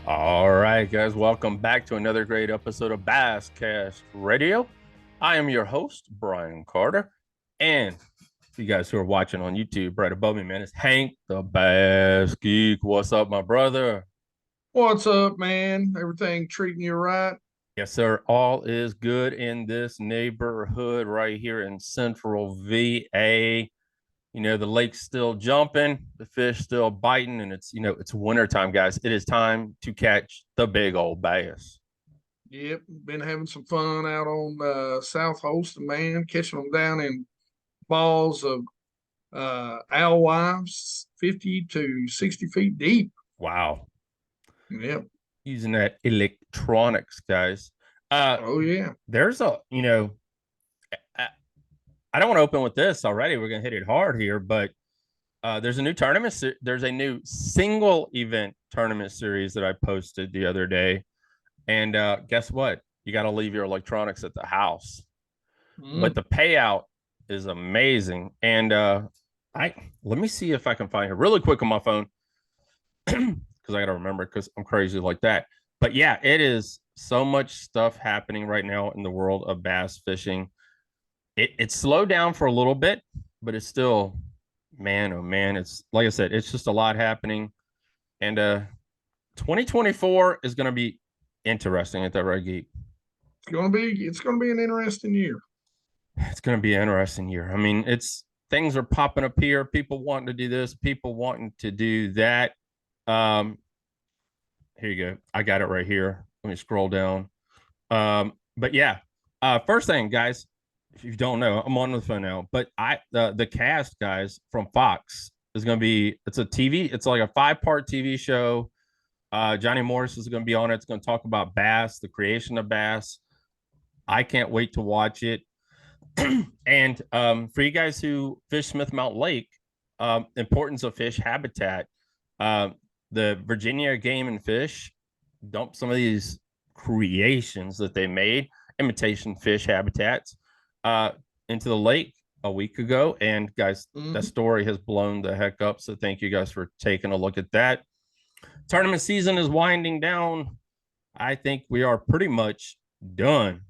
All right, guys, welcome back to another great episode of Basscast Radio. I am your host, Brian Carter. And you guys who are watching on YouTube, right above me, man, it's Hank the Bass Geek. What's up, my brother? What's up, man? Everything treating you right? Yes, sir. All is good in this neighborhood right here in Central VA. The lake's still jumping, the fish still biting, and it's wintertime, guys. It is time to catch the big old bass. Yep, been having some fun out on South Holston, man, catching them down in balls of alewives 50 to 60 feet deep. Wow. Yep. Using that electronics, guys. Uh, Oh, yeah. there's I, I don't want to open with this already. We're gonna hit it hard here, but there's a new tournament. There's a new single event tournament series that I posted the other day, and guess what? You got to leave your electronics at the house, but Mm. the payout is amazing. And I let me see if I can find it really quick on my phone because I got to remember because I'm crazy like that. But yeah, it is so much stuff happening right now in the world of bass fishing. It's slowed down for a little bit, but it's still, man, oh man, it's like I said, it's just a lot happening. And 2024 is going to be interesting at that right, Geek. It's gonna be an interesting year. It's going to be an interesting year. I mean, it's things are popping up here. People wanting to do this, people wanting to do that. Um, Here you go. I got it right here. Let me scroll down. But yeah, first thing, guys, if you don't know, I'm on the phone now. But the cast, guys, from Fox is going to be. It's a TV. It's like a 5-part TV show. Johnny Morris is going to be on it. It's going to talk about bass, the creation of bass. I can't wait to watch it. And for you guys who fish Smith Mountain Lake, importance of fish habitat. Uh, the Virginia Game and Fish dumped some of these creations that they made, imitation fish habitats, uh, into the lake a week ago. And guys, that Hmm. story has blown the heck up. So thank you guys for taking a look at that. Tournament season is winding down. I think we are pretty much done.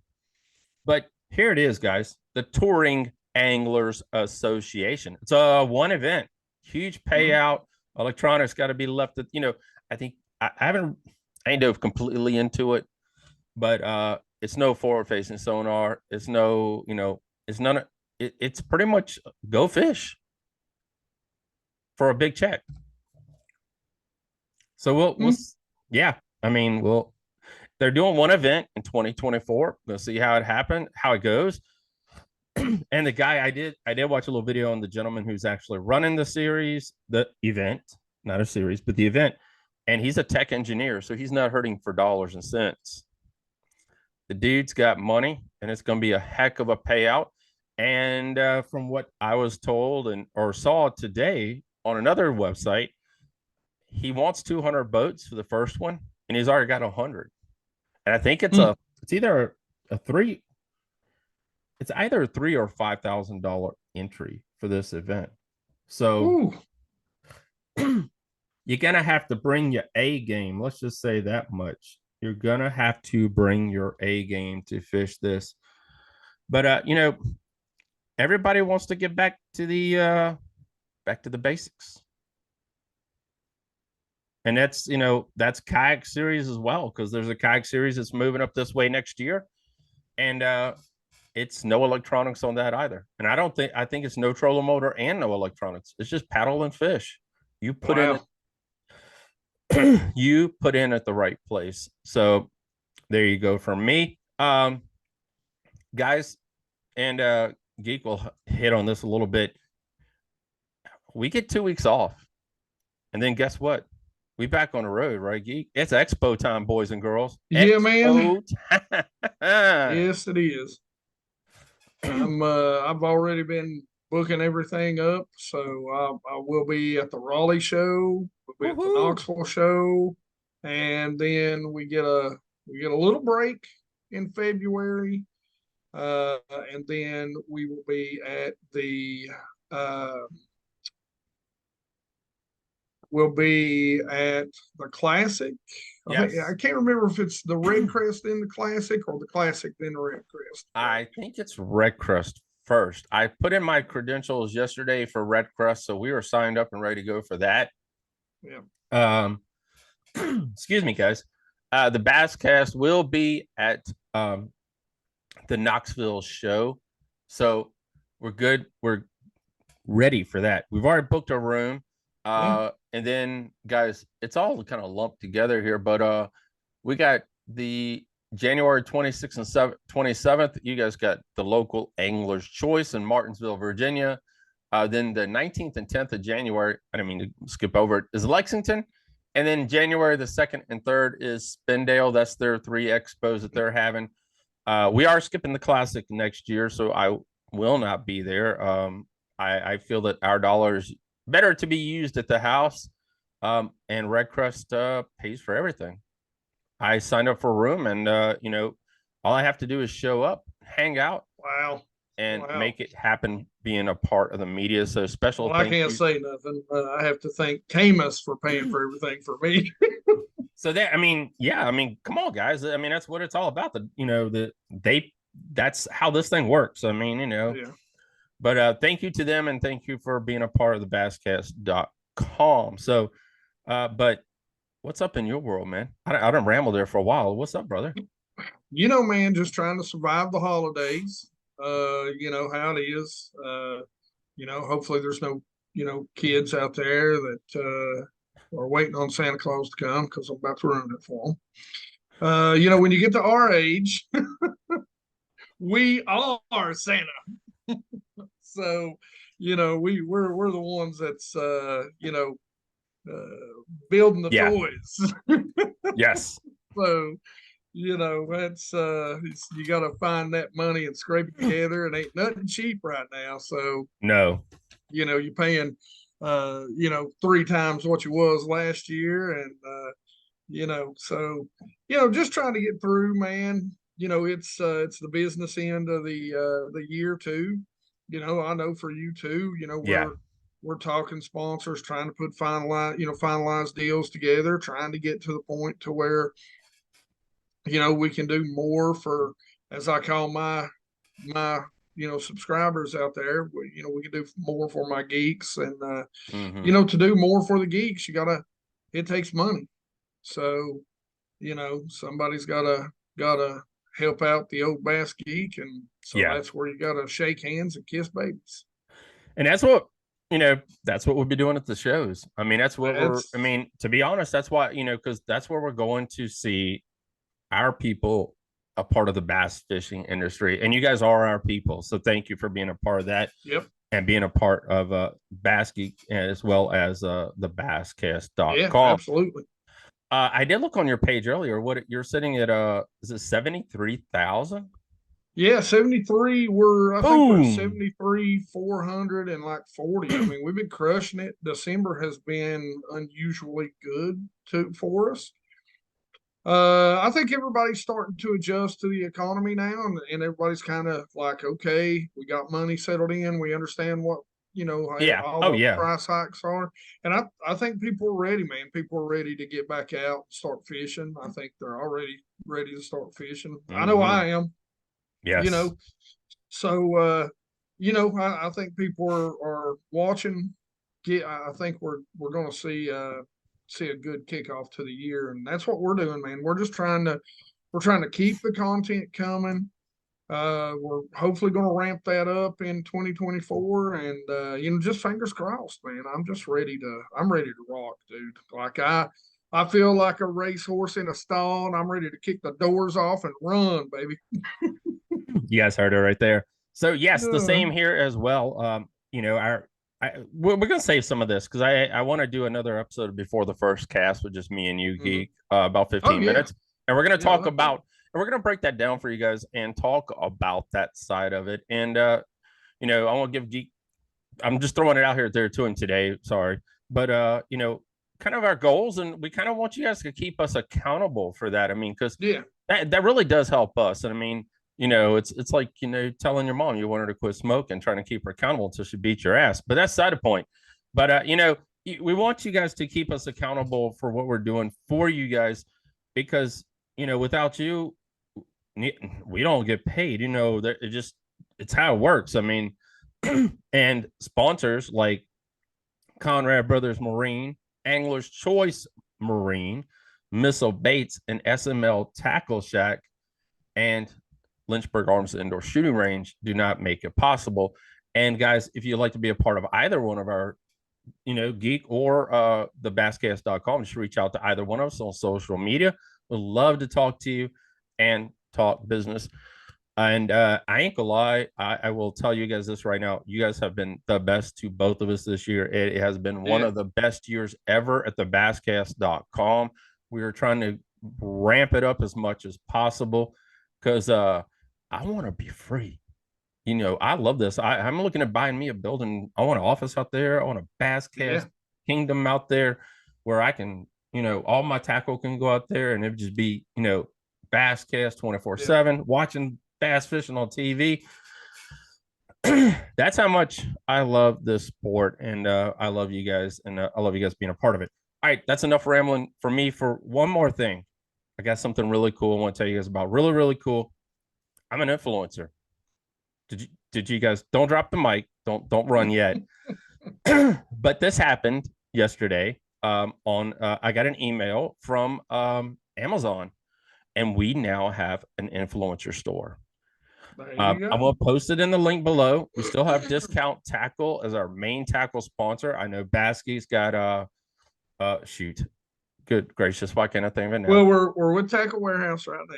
But here it is, guys. The Touring Anglers Association. It's a one event, huge Hmm. payout. Electronics got to be left at, I think I haven't, I ain't dove completely into it, but it's no forward facing sonar. It's no, it's none of it's pretty much go fish for a big check. So yeah, I mean, they're doing one event in 2024. We'll see how it happened, how it goes. And the guy I did watch a little video on the gentleman who's actually running the event, not a series, but the event. And he's a tech engineer, so he's not hurting for dollars and cents. The dude's got money, and it's going to be a heck of a payout. And from what I was told and or saw today on another website, he wants 200 boats for the first one, and he's already got 100. And I think it's either a three it's either a $3,000 or $5,000 entry for this event. So Ooh. you're gonna have to bring your A game. Let's just say that much. You're gonna have to bring your A game to fish this. But everybody wants to get back to the basics. And that's kayak series as well, because there's a kayak series that's moving up this way next year. And it's no electronics on that either. And I think it's no trolling motor and no electronics. It's just paddle and fish. You put in Wow. you put in at the right place. So there you go for me. Guys, and Geek will hit on this a little bit. We get 2 weeks off. And then guess what? We back on the road, right, Geek? It's expo time, boys and girls. Yeah, man. Expo time. Yes, it is. I've already been booking everything up, so I will be at the Raleigh show, we'll be at the Woohoo. Knoxville show, and then we get a little break in February, uh, and then we will be at the uh, will be at the Classic. Yes. I can't remember if it's the Red Crest in the Classic or the Classic then the Red Crest. I think it's Red Crest first. I put in my credentials yesterday for Red Crest, so we were signed up and ready to go for that. Yeah. Excuse me, guys. The Basscast will be at the Knoxville show, so we're good. We're ready for that. We've already booked a room. And then, guys, it's all kind of lumped together here, but we got the January 26th and 27th. You guys got the local Angler's Choice in Martinsville, Virginia. Then the 19th and 10th of January, I didn't mean to skip over it, is Lexington. And then January the 2nd and 3rd is Spindale. That's their 3 expos that they're having. We are skipping the Classic next year, so I will not be there. I feel that our dollars better to be used at the house. And Red Crest pays for everything. I signed up for a room, and all I have to do is show up, hang out, and make it happen. Being a part of the media, so special. Well, I can't say nothing. I have to thank Camus for paying for everything for me. So that, come on, guys. I mean, that's what it's all about. That's how this thing works. I mean, Yeah. But thank you to them, and thank you for being a part of the basscast.com. So, but what's up in your world, man? I done rambled there for a while. What's up, brother? Man, just trying to survive the holidays. You know how it is. Hopefully there's no, kids out there that are waiting on Santa Claus to come, because I'm about to ruin it for them. When you get to our age, we are Santa. So, we're the ones that's building the toys. Yes. So, that's you got to find that money and scrape it together, and ain't nothing cheap right now. So no, you're paying 3 times what you was last year, and so just trying to get through, man. It's the business end of the year too. I know for you too. We're talking sponsors, trying to put finalize deals together, trying to get to the point to where we can do more for, as I call my subscribers out there. We can do more for my geeks, and to do more for the geeks, it takes money. So somebody's gotta help out the old bass geek, and so that's where you gotta shake hands and kiss babies. And that's what we'll be doing at the shows. I mean, to be honest, that's why, because that's where we're going to see our people a part of the bass fishing industry, and you guys are our people. So thank you for being a part of that. Yep. And being a part of Bass Geek, as well as the basscast.com. Yeah, absolutely. I did look on your page earlier. What you're sitting at, is it 73,000? Yeah, 73. I think we're 73, 400 and like 40. I mean, we've been crushing it. December has been unusually good for us. I think everybody's starting to adjust to the economy now, and everybody's kind of like, okay, we got money settled in. We understand what, all the price hikes are. And I think people are ready, man. People are ready to get back out, start fishing. I think they're already ready to start fishing. I know I am. Yes. So, I think people are watching. I think we're going to see a good kickoff to the year, and that's what we're doing, man. We're trying to keep the content coming. We're hopefully going to ramp that up in 2024, and just fingers crossed, man. I'm ready to rock, dude. Like I feel like a racehorse in a stall, and I'm ready to kick the doors off and run, baby. You guys heard it right there. So yes, the same here as well. We're gonna save some of this because I want to do another episode before the first cast with just me and you, Geek, about 15 minutes, and we're gonna talk about, and we're gonna break that down for you guys and talk about that side of it. And I want to give Geek, I'm just throwing it out here there to him today. Sorry, but kind of our goals, and we kind of want you guys to keep us accountable for that. I mean, because that really does help us. And I mean, it's like, telling your mom you want her to quit smoking, trying to keep her accountable until she beats your ass. But that's side of point. But, we want you guys to keep us accountable for what we're doing for you guys, because without you, we don't get paid. It's how it works. I mean, and sponsors like Conrad Brothers Marine, Angler's Choice Marine, Missile Baits, and SML Tackle Shack, and Lynchburg Arms Indoor Shooting Range do not make it possible. And guys, if you'd like to be a part of either one of our, Geek or the basscast.com, just reach out to either one of us on social media. We'd love to talk to you and talk business. And I ain't gonna lie, I will tell you guys this right now. You guys have been the best to both of us this year. It has been one of the best years ever at the basscast.com. We are trying to ramp it up as much as possible because I want to be free. I love this. I'm looking at buying me a building. I want an office out there. I want a Basscast kingdom out there where I can, all my tackle can go out there and it would just be, Basscast 24/7, watching bass fishing on TV. That's how much I love this sport, and I love you guys, and I love you guys being a part of it. All right, that's enough rambling for me. For one more thing, I got something really cool I want to tell you guys about. Really, really cool. I'm an influencer. Did you guys don't drop the mic? Don't run yet. But this happened yesterday. I got an email from Amazon, and we now have an influencer store. I'm going to post it in the link below. We still have Discount Tackle as our main tackle sponsor. I know Baskey's got shoot. Good gracious, why can't I think of it now? Well, we're with Tackle Warehouse right now.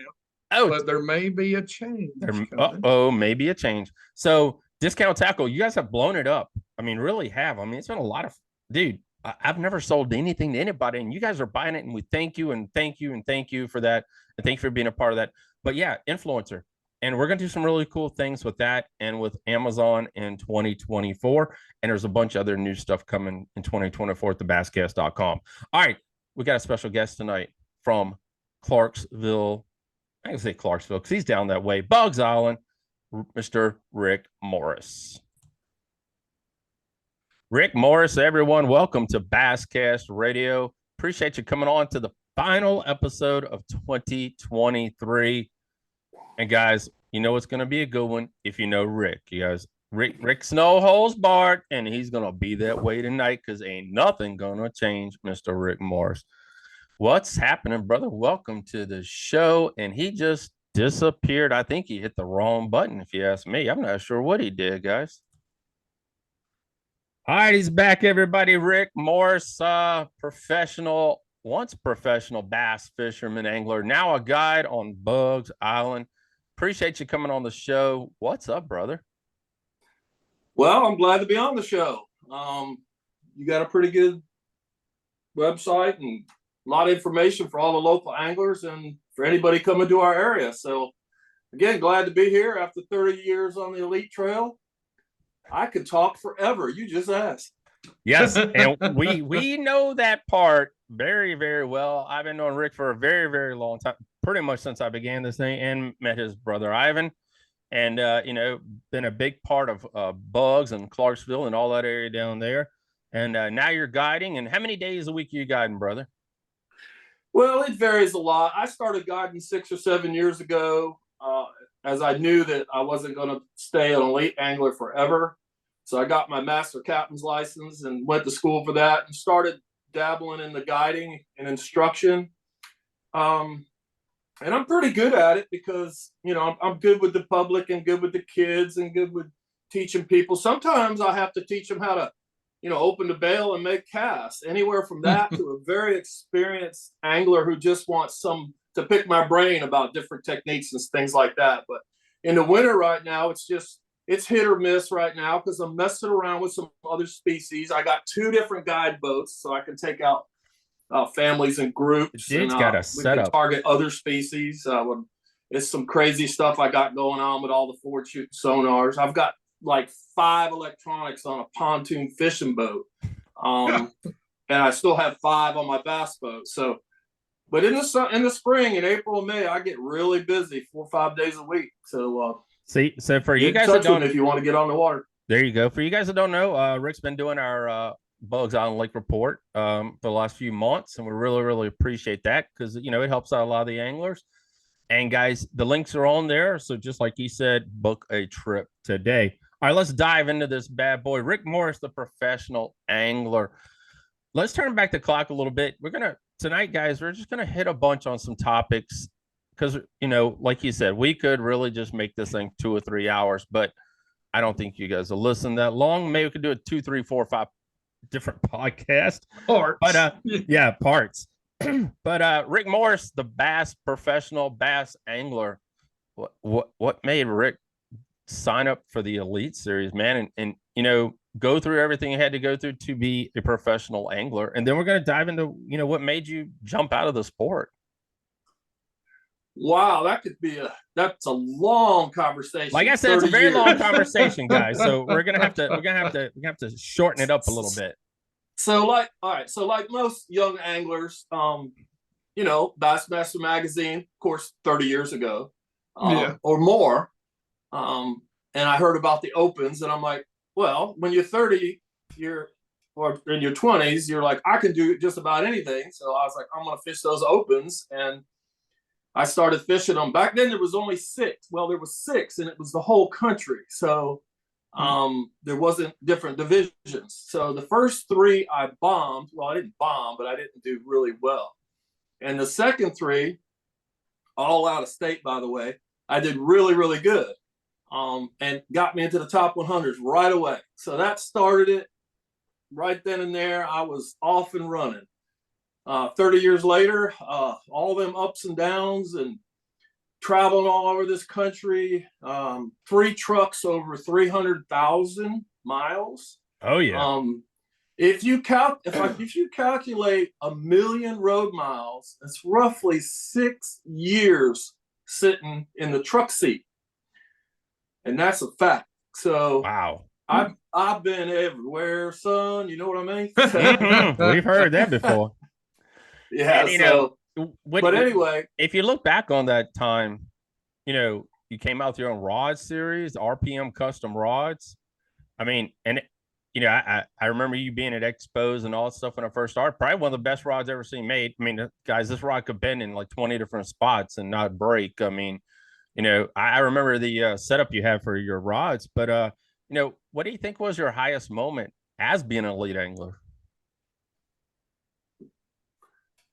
Oh, but there may be a change. Maybe a change. So Discount Tackle, you guys have blown it up. I mean, really have. I mean, it's been a lot of, dude, I've never sold anything to anybody, and you guys are buying it, and we thank you and thank you and thank you for that. And thank you for being a part of that. But yeah, influencer. And we're going to do some really cool things with that and with Amazon in 2024. And there's a bunch of other new stuff coming in 2024 at thebasscast.com. All right. We got a special guest tonight from Clarksville. I can say Clarksville because he's down that way. Bugs Island, Mr. Rick Morris. Rick Morris, everyone, welcome to Basscast Radio. Appreciate you coming on to the final episode of 2023. And guys, you know it's going to be a good one if you know Rick. You guys, Rick's no holds barred, and he's going to be that way tonight because ain't nothing going to change Mr. Rick Morris. What's happening, brother? Welcome to the show. And he just disappeared. I think he hit the wrong button, if you ask me. I'm not sure what he did, guys. All right, he's back, everybody. Rick Morris, once professional bass fisherman, angler, now a guide on Bugs Island. Appreciate you coming on the show. What's up, brother? Well, I'm glad to be on the show. You got a pretty good website and a lot of information for all the local anglers and for anybody coming to our area. So, again, glad to be here after 30 years on the Elite Trail. I could talk forever. You just asked. Yes, and we know that part very, very well. I've been knowing Rick for a very, very long time, pretty much since I began this thing and met his brother Ivan. And, been a big part of Bugs and Clarksville and all that area down there. And now you're guiding. And how many days a week are you guiding, brother? Well, it varies a lot. I started guiding 6 or 7 years ago, as I knew that I wasn't going to stay an elite angler forever. So I got my master captain's license and went to school for that and started dabbling in the guiding and instruction. And I'm pretty good at it because, I'm good with the public and good with the kids and good with teaching people. Sometimes I have to teach them how to, open the bail and make casts. Anywhere from that to a very experienced angler who just wants to pick my brain about different techniques and things like that. But in the winter right now, it's hit or miss right now because I'm messing around with some other species. I got 2 different guide boats, so I can take out families and groups. It's got a setup. Target other species. It's some crazy stuff I got going on with all the forward shooting sonars. I've got like 5 electronics on a pontoon fishing boat. And I still have 5 on my bass boat. So, but in the spring, in April and May, I get really busy 4 or 5 days a week. So, so for you guys that don't, if you want to get on the water, there you go. For you guys that don't know, Rick's been doing our Bugs Island Lake Report for the last few months, and we really, really appreciate that because it helps out a lot of the anglers. And guys, the links are on there. So just like he said, book a trip today. All right, let's dive into this bad boy. Rick Morris, the professional angler. Let's turn back the clock a little bit. Tonight, guys, we're just gonna hit a bunch on some topics because like you said, we could really just make this thing 2 or 3 hours, but I don't think you guys will listen that long. Maybe we could do a 2, 3, 4, 5 different podcast. Parts. But yeah, parts. But Rick Morris, the professional bass angler. What made Rick sign up for the Elite Series, man? And go through everything you had to go through to be a professional angler. And then we're going to dive into, what made you jump out of the sport. Wow, that's a long conversation. Like I said, it's a very long conversation, guys. So we're gonna have to shorten it up a little bit. So like most young anglers, Bassmaster Magazine, of course, 30 years ago, or more. And I heard about the opens, and I'm like, well, when you're 30, or in your 20s, you're like, I can do just about anything. So I was like, I'm gonna fish those opens, and I started fishing them. Back then there was only 6. Well, there was 6, and it was the whole country. So there wasn't different divisions. So the first 3 I bombed. Well, I didn't bomb, but I didn't do really well. And the second 3, all out of state, by the way, I did really, really good. And got me into the top 100s right away. So that started it right then and there. I was off and running. 30 years later, all them ups and downs and traveling all over this country, 3 trucks over 300,000 miles. Oh yeah. If you calculate 1 million road miles, it's roughly 6 years sitting in the truck seat, and that's a fact. So wow, I've been everywhere, son. You know what I mean? We've heard that before. Yeah. And, but anyway, if you look back on that time, you came out with your own rod series, RPM custom rods. I mean, and I remember you being at expos and all that stuff when I first started. Probably one of the best rods I've ever seen made. I mean, guys, this rod could bend in like 20 different spots and not break. I mean, I remember the setup you had for your rods. But what do you think was your highest moment as being an elite angler?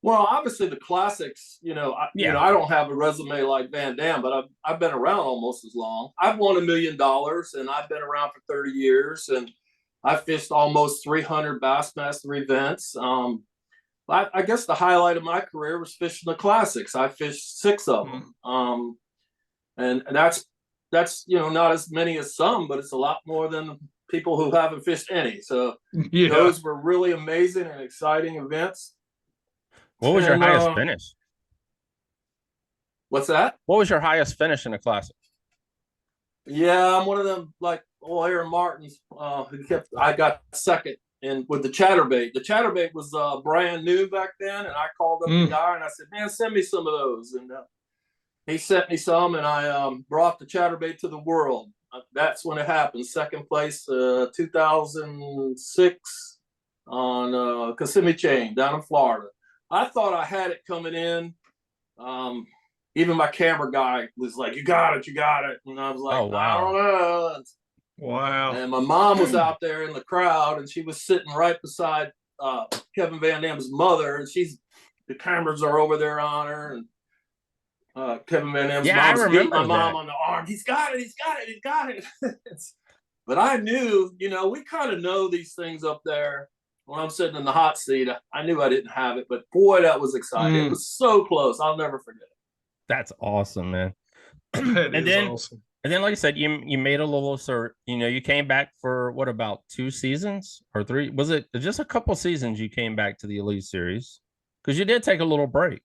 Well, obviously the classics, I don't have a resume like Van Dam, but I've been around almost as long. I've won $1 million, and I've been around for 30 years, and I fished almost 300 Bassmaster events. I guess the highlight of my career was fishing the classics. I fished 6 of them. And that's not as many as some, but it's a lot more than people who haven't fished any. So those were really amazing and exciting events. What was your highest finish? What's that? What was your highest finish in a classic? Yeah, I'm one of them, like Aaron Martin's. I got second with the chatterbait. The chatterbait was brand new back then, and I called up the guy and I said, "Man, send me some of those." And he sent me some, and I brought the chatterbait to the world. That's when it happened. Second place, 2006 on Kissimmee Chain down in Florida. I thought I had it coming in. Even my camera guy was like, you got it. And I was like, oh, wow. I don't know. Wow. And my mom was out there in the crowd, and she was sitting right beside Kevin Van Dam's mother, and the cameras are over there on her. And Kevin Van Dam's mom's beat my mom on the arm. He's got it. But I knew, we kind of know these things up there. When I'm sitting in the hot seat, I knew I didn't have it, but boy, that was exciting. It was so close. I'll never forget it. That's awesome, man. Awesome. And then, like I said, you made a little assert. You came back for what, about 2 seasons or 3? Was it just a couple seasons you came back to the Elite Series? Because you did take a little break.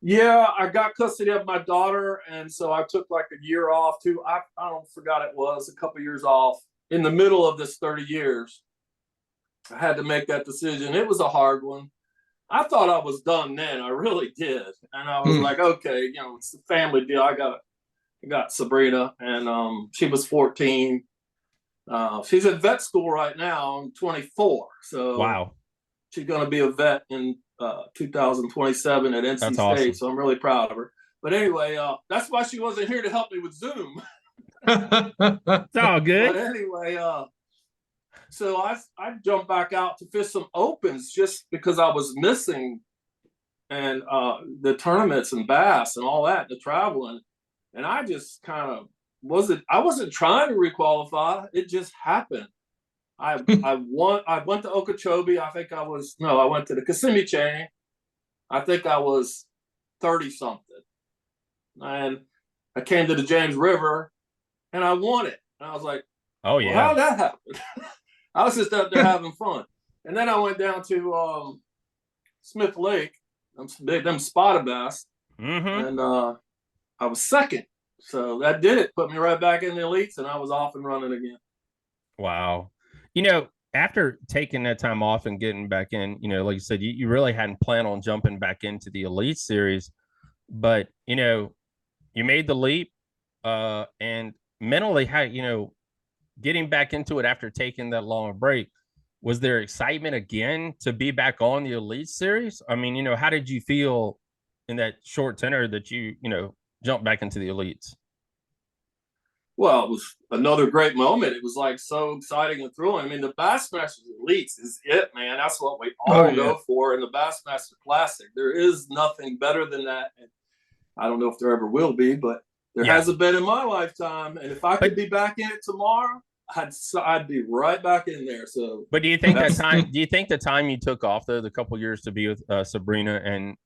Yeah, I got custody of my daughter, and so I took like a year off too. I forgot it was a couple years off in the middle of this 30 years. I had to make that decision. It was a hard one. I thought I was done then. I really did. And I was like, okay, it's the family deal. I got Sabrina, and she was 14. She's at vet school right now. I'm 24, so Wow, she's going to be a vet in 2027 at NC that's State. awesome. So I'm really proud of her. But anyway, that's why she wasn't here to help me with Zoom. It's all But good. anyway, so I jumped back out to fish some opens just because I was missing and the tournaments and bass and all that, the traveling, and I just kind of I wasn't trying to requalify. It just happened. I went to Okeechobee. I went to the Kissimmee chain. I think I was 30 something, and I came to the James River and I won it. And I was like, Oh well, yeah. how'd that happen? I was just up there having fun. And then I went down to Smith Lake, them spotted bass, Mm-hmm. and I was second. So that did it. Put me right back in the elites, and I was off and running again. Wow. After taking that time off and getting back in, like you said, you really hadn't planned on jumping back into the Elite Series, but you made the leap, and mentally, how getting back into it after taking that long break, was there excitement again to be back on the Elite Series? I mean, how did you feel in that short tenor that you jumped back into the Elites? Well, it was another great moment. It was like so exciting and thrilling. I mean, the Bassmasters Elites is it, man. That's what we all go for in the Bassmaster Classic. There is nothing better than that. And I don't know if there ever will be, but there hasn't been in my lifetime. And if I could be back in it tomorrow, I'd be right back in there. So, but do you think the time you took off though, the couple years to be with Sabrina and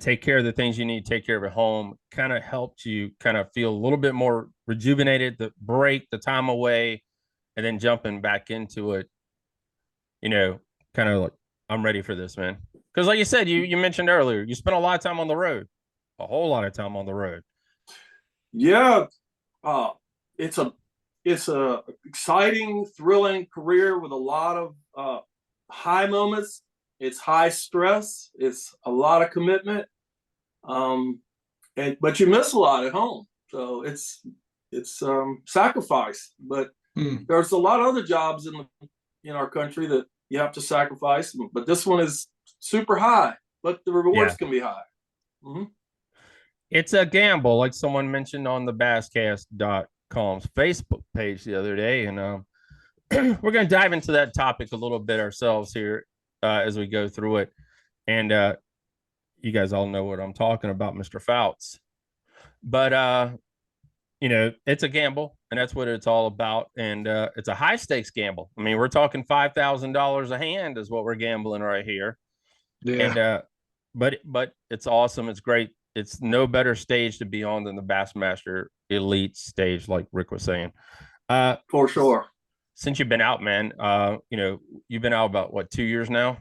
take care of the things you need to take care of at home, kind of helped you kind of feel a little bit more rejuvenated, the break, the time away, and then jumping back into it, kind of like, I'm ready for this, man. Because like you said, you mentioned earlier, you spent a lot of time on the road, a whole lot of time on the road. Yeah. It's a exciting, thrilling career with a lot of high moments. It's high stress. It's a lot of commitment. But you miss a lot at home. So it's sacrifice. But there's a lot of other jobs in our country that you have to sacrifice. But this one is super high, but the rewards can be high. Mm-hmm. It's a gamble, like someone mentioned on the Basscast.com's Facebook page the other day. And we're going to dive into that topic a little bit ourselves here as we go through it. And you guys all know what I'm talking about, Mr. Fouts. But, it's a gamble, and that's what it's all about. And it's a high stakes gamble. I mean, we're talking $5,000 a hand is what we're gambling right here. Yeah. And, but it's awesome. It's great. It's no better stage to be on than the Bassmaster Elite stage, like Rick was saying. For sure. Since you've been out, man, you've been out about what, 2 years now?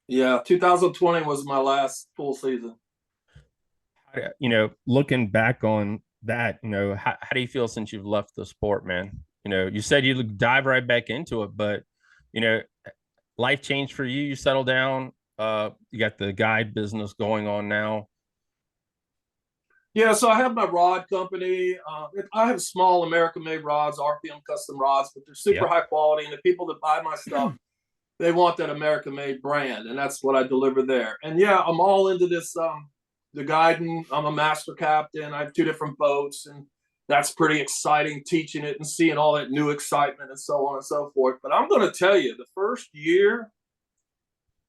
Yeah, 2020 was my last full season. Looking back on that, how do you feel since you've left the sport, man? You said you dive right back into it, but life changed for you. You settled down. You got the guide business going on now. Yeah, so I have my rod company. I have small American-made rods, RPM custom rods, but they're super high quality. And the people that buy my stuff, they want that American-made brand, and that's what I deliver there. And yeah, I'm all into this. The guiding. I'm a master captain. I have 2 different boats, and that's pretty exciting. Teaching it and seeing all that new excitement and so on and so forth. But I'm going to tell you, the first year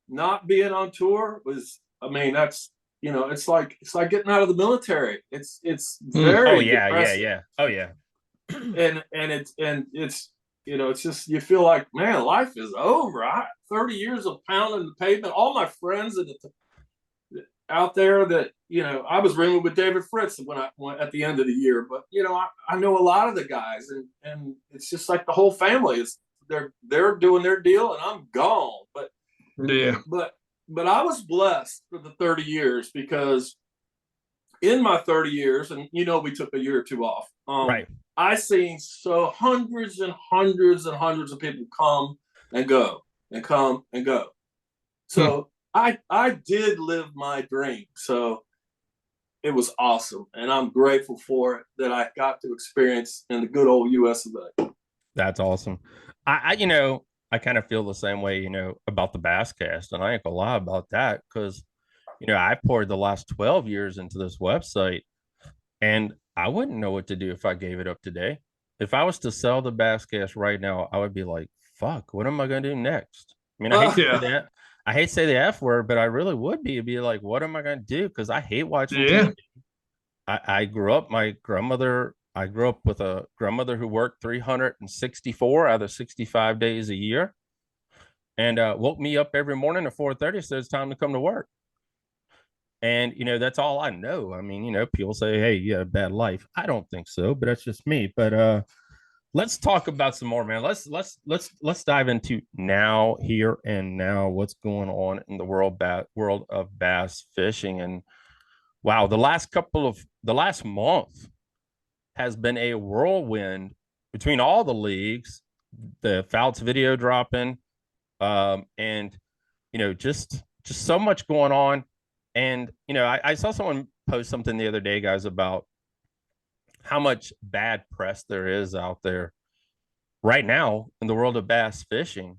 not being on tour was, I mean, that's, it's like getting out of the military. It's very depressing. Oh yeah. And it's it's just, you feel like, man, life is over. 30 years of pounding the pavement. All my friends out there that I was rooming with David Fritz when I went at the end of the year. But I know a lot of the guys, and it's just like the whole family is they're doing their deal, and I'm gone. But yeah, but I was blessed for the 30 years, because in my 30 years, and we took a year or 2 off. Right. I seen so hundreds and hundreds and hundreds of people come and go and come and go. So I did live my dream. So it was awesome, and I'm grateful for it that I got to experience in the good old US of A. That's awesome. I kind of feel the same way, about the Basscast, and I ain't gonna lie about that because, I poured the last 12 years into this website, and I wouldn't know what to do if I gave it up today. If I was to sell the Basscast right now, I would be like, "Fuck, what am I gonna do next?" I mean, I hate to say Yeah. that. I hate to say the F word, but I really would be. It'd be like, what am I gonna do? Because I hate watching Yeah. TV. I grew up, I grew up with a grandmother who worked 364 out of 65 days a year and woke me up every morning at 4:30, said it's time to come to work. And, that's all I know. I mean, people say, hey, you have a bad life. I don't think so, but that's just me. But let's talk about some more, man. Let's dive into now, here and now, what's going on in the world of bass fishing. And wow, the last month has been a whirlwind between all the leagues, the Fouts video dropping, and just so much going on. And I saw someone post something the other day, guys, about how much bad press there is out there right now in the world of bass fishing.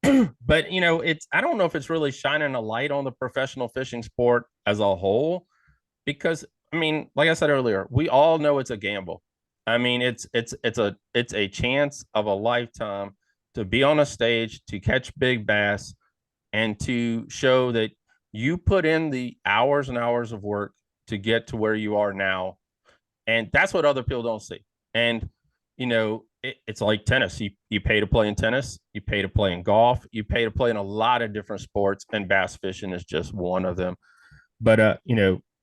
But it's I don't know if it's really shining a light on the professional fishing sport as a whole, because I mean, like I said earlier, we all know it's a gamble. I mean, it's a chance of a lifetime to be on a stage, to catch big bass, and to show that you put in the hours and hours of work to get to where you are now. And that's what other people don't see. And it's like tennis. You pay to play in tennis, you pay to play in golf, you pay to play in a lot of different sports, and bass fishing is just one of them. But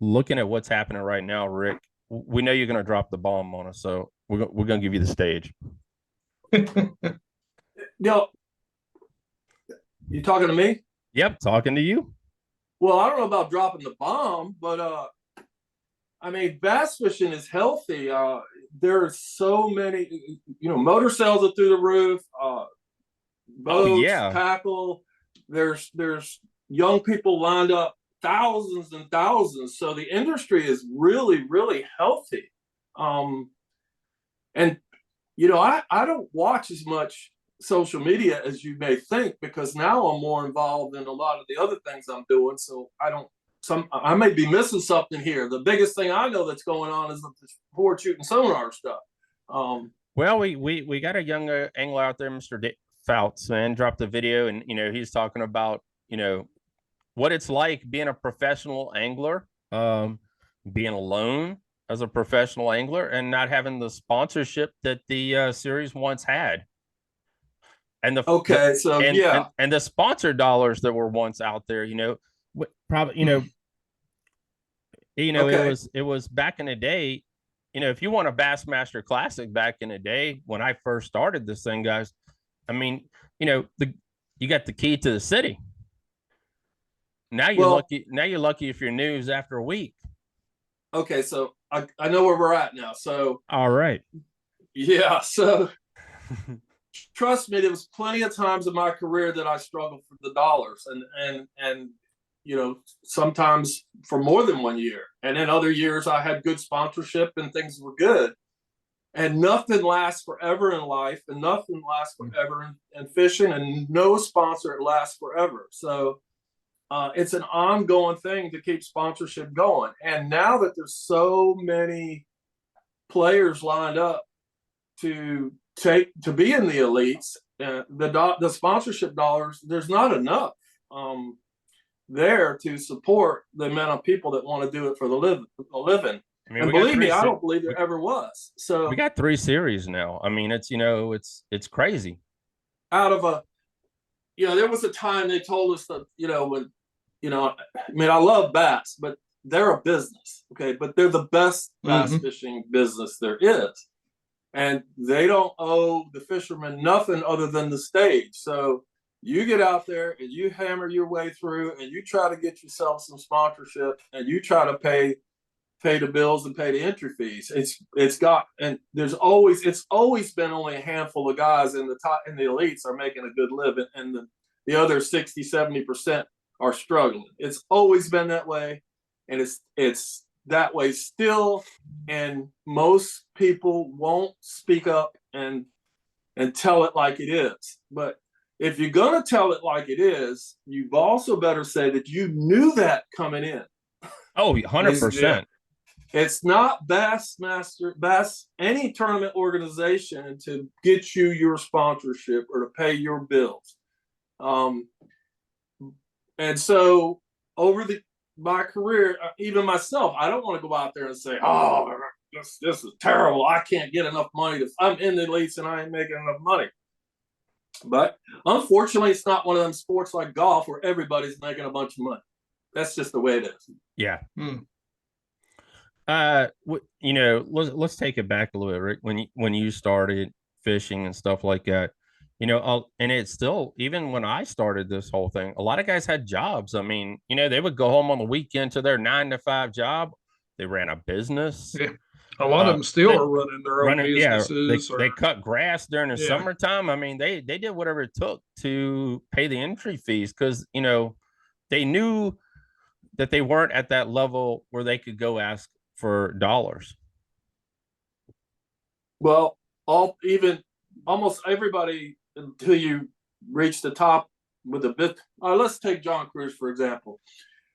looking at what's happening right now, Rick, we know you're going to drop the bomb on us, so we're going to give you the stage. You talking to me? Yep, talking to you. Well, I don't know about dropping the bomb, but I mean, bass fishing is healthy. There's so many, motor sales are through the roof. Boats, tackle. There's young people lined up, thousands and thousands. So the industry is really, really healthy. And I don't watch as much social media as you may think, because now I'm more involved in a lot of the other things I'm doing. So I may be missing something here. The biggest thing I know that's going on is the board shooting sonar stuff. Well, we got a young angler out there, Mr. Fouts, man, dropped a video, and he's talking about what it's like being a professional angler, being alone as a professional angler, and not having the sponsorship that the series once had. And the sponsor dollars that were once out there, probably, it was back in the day. If you want a Bassmaster Classic back in the day when I first started this thing, guys, I mean, you got the key to the city. Now you're lucky. Now you're lucky if you're news after a week. Okay, so I know where we're at now. So all right, yeah. So trust me, there was plenty of times in my career that I struggled for the dollars, and sometimes for more than 1 year, and then other years I had good sponsorship and things were good. And nothing lasts forever in life, and nothing lasts forever in fishing, and no sponsor lasts forever. So it's an ongoing thing to keep sponsorship going. And now that there's so many players lined up to be in the elites, the sponsorship dollars, there's not enough there to support the amount of people that want to do it for the living. I mean, and believe me, I don't believe there ever was. So we got 3 series now. I mean, it's it's crazy. Out of there was a time they told us that when I mean, I love bass, but they're a business, okay? But they're the best bass fishing business there is, and they don't owe the fishermen nothing other than the stage. So you get out there and you hammer your way through, and you try to get yourself some sponsorship, and you try to pay the bills and pay the entry fees. It's always been only a handful of guys in the top, in the elites, are making a good living, and the other 60-70% are struggling. It's always been that way, and it's that way still. And most people won't speak up and and tell it like it is. But if you're going to tell it like it is, you've also better say that you knew that coming in. Oh, 100%. It's not best any tournament organization to get you your sponsorship or to pay your bills. And so over my career, even myself, I don't want to go out there and say, oh, this is terrible. I can't get enough money. I'm in the elites and I ain't making enough money. But unfortunately, it's not one of them sports like golf where everybody's making a bunch of money. That's just the way it is. Yeah. Let's take it back a little bit, Rick. When you started fishing and stuff like that, and it's still, even when I started this whole thing, a lot of guys had jobs. I mean, they would go home on the weekend to their 9-to-5 job. They ran a business. Yeah. A lot of them still are running their own businesses. They cut grass during the summertime. I mean, they did whatever it took to pay the entry fees because, they knew that they weren't at that level where they could go ask for dollars. Well, almost everybody until you reach the top with a bit. Let's take John Cruz, for example.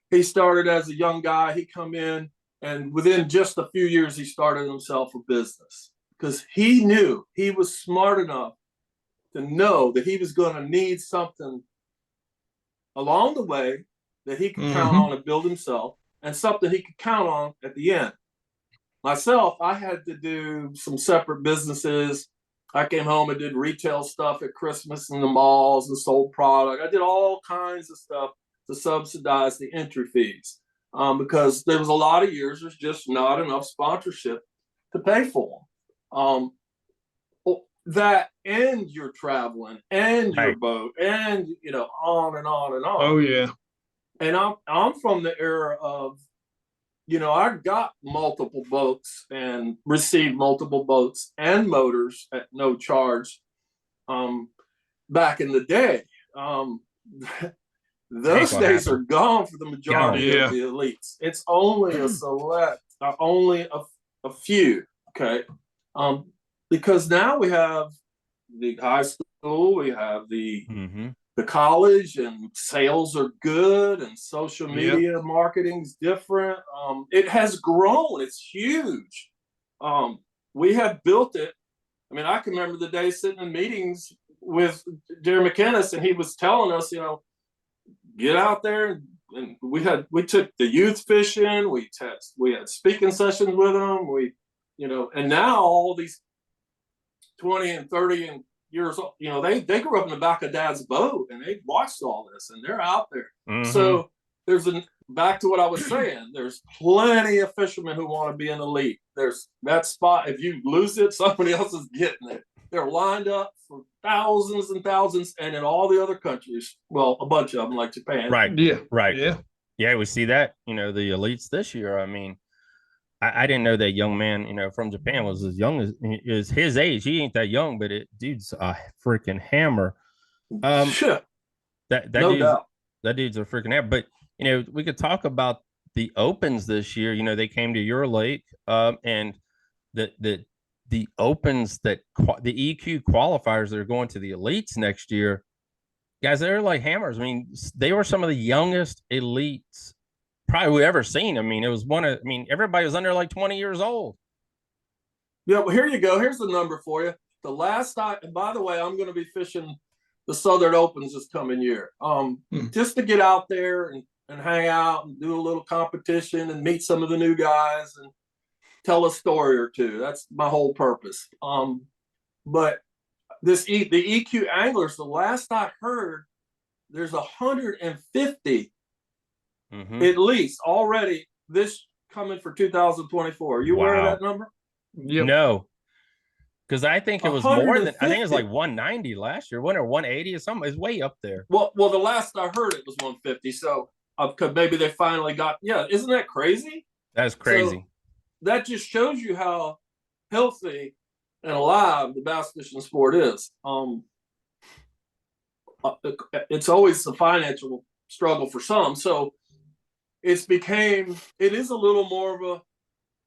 He started as a young guy. He come in, and within just a few years, he started himself a business because he knew, he was smart enough to know that he was going to need something along the way that he could count on and build himself, and something he could count on at the end. Myself, I had to do some separate businesses. I came home and did retail stuff at Christmas in the malls and sold product. I did all kinds of stuff to subsidize the entry fees because there was a lot of years there's just not enough sponsorship to pay for them. That and you're traveling and your boat and on and on and on. Oh yeah. And I'm from the era of, I got multiple boats and received multiple boats and motors at no charge back in the day. Those days are gone for the majority of the elites. It's only a select, only a few, okay? Because now we have the high school, we have the college, and sales are good, and social media marketing's different. It has grown. It's huge. We have built it. I mean, I can remember the day sitting in meetings with Jerry McInnes, and he was telling us, get out there, and we took the youth fishing. We had speaking sessions with them. And now all these 20 and 30 and years old, they grew up in the back of dad's boat and they watched all this and they're out there. So there's back to what I was saying, there's plenty of fishermen who want to be an elite. There's that spot. If you lose it, somebody else is getting it. They're lined up for thousands and thousands. And in all the other countries, well, a bunch of them like Japan. Right. Yeah. Right. Yeah. Yeah. We see that, the elites this year. I mean, I didn't know that young man, from Japan was as young as his age. He ain't that young, but dude's a freaking hammer. Sure. That dude's a freaking hammer. But we could talk about the opens this year. They came to your lake, and the opens the EQ qualifiers that are going to the elites next year, guys. They're like hammers. I mean, they were some of the youngest elites probably we ever seen. I mean, it was everybody was under like 20 years old. Yeah, well, here you go. Here's the number for you. The last time, and by the way, I'm going to be fishing the Southern Opens this coming year. Just to get out there and hang out and do a little competition and meet some of the new guys and tell a story or two. That's my whole purpose. But the EQ anglers, the last I heard, there's 150 at least already this coming for 2024. Are you aware of that number? Yep. No, because I think it was more than, I think it was like 190 last year, 180 or something. It's way up there. Well, the last I heard it was 150. So maybe they finally got, isn't that crazy? That's crazy. So that just shows you how healthy and alive the bass fishing sport is. It's always a financial struggle for some. So it is a little more of a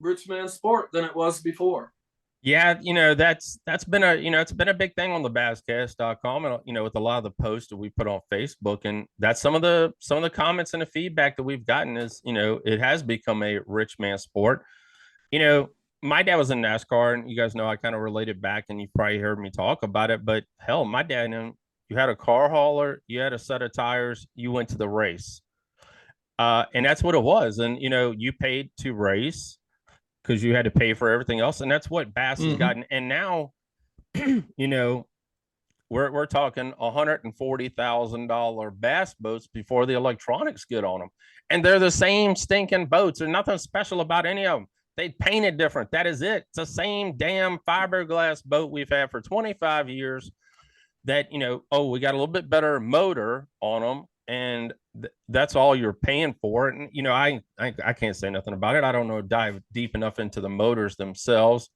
rich man sport than it was before. Yeah, that's been it's been a big thing on the basscast.com, and with a lot of the posts that we put on Facebook, and that's some of the comments and the feedback that we've gotten is, it has become a rich man sport. You know, my dad was in NASCAR, and you guys know I kind of related back, and you probably heard me talk about it. But hell, my dad, you had a car hauler, you had a set of tires, you went to the race, and that's what it was. And you paid to race because you had to pay for everything else, and that's what Bass has gotten. And now, you know, we're talking $140,000 bass boats before the electronics get on them, and they're the same stinking boats. There's nothing special about any of them. They painted different. That is it. It's the same damn fiberglass boat we've had for 25 years. That we got a little bit better motor on them, and that's all you're paying for. And I can't say nothing about it. I don't know, dive deep enough into the motors themselves.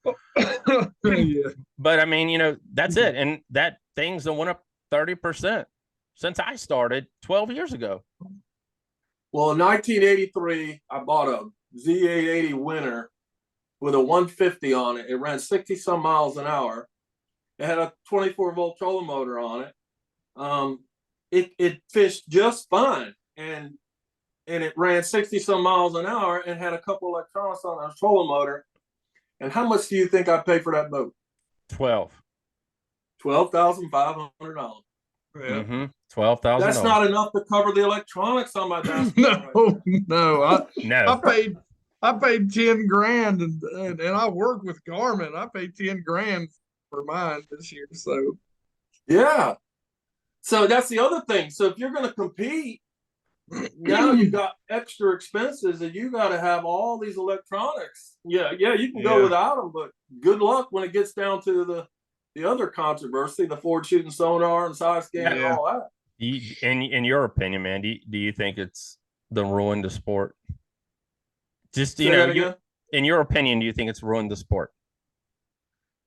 Yeah. But I mean, that's it. And that things that went up 30% since I started 12 years ago. Well, in 1983, I bought a Z880 Winner with a 150 on it. It ran 60 some miles an hour. It had a 24-volt trolling motor on it. It fished just fine, and it ran 60 some miles an hour and had a couple electronics on a trolling motor. And how much do you think I paid for that boat? 12. $12,500. Yeah. Mm-hmm. $12,000. That's not enough to cover the electronics on my bass. No. No. I paid 10 grand, and I work with Garmin. I paid 10 grand for mine this year. So yeah. So that's the other thing. So if you're going to compete, now you got extra expenses, and you got to have all these electronics. Yeah, you can go without them, but good luck when it gets down to the other controversy, the forward shooting sonar and side scan and all that. In your opinion, man, do you think it's the ruined the sport? Just in your opinion, do you think it's ruined the sport?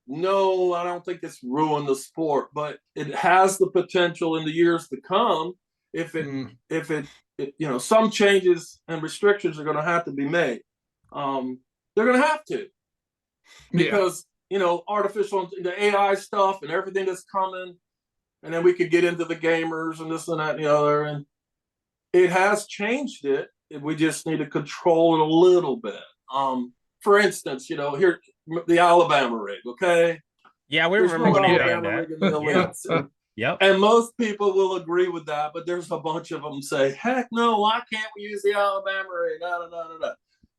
No, I don't think it's ruined the sport, but it has the potential in the years to come. If it some changes and restrictions are going to have to be made. They're going to have to, because artificial, the AI stuff and everything that's coming, and then we could get into the gamers and this and that and the other, and it has changed it. We just need to control it a little bit. For instance, here the Alabama rig, okay? Yeah, we remember when they banned that. Yep. And most people will agree with that, but there's a bunch of them say, heck no, why can't we use the Alabama rig?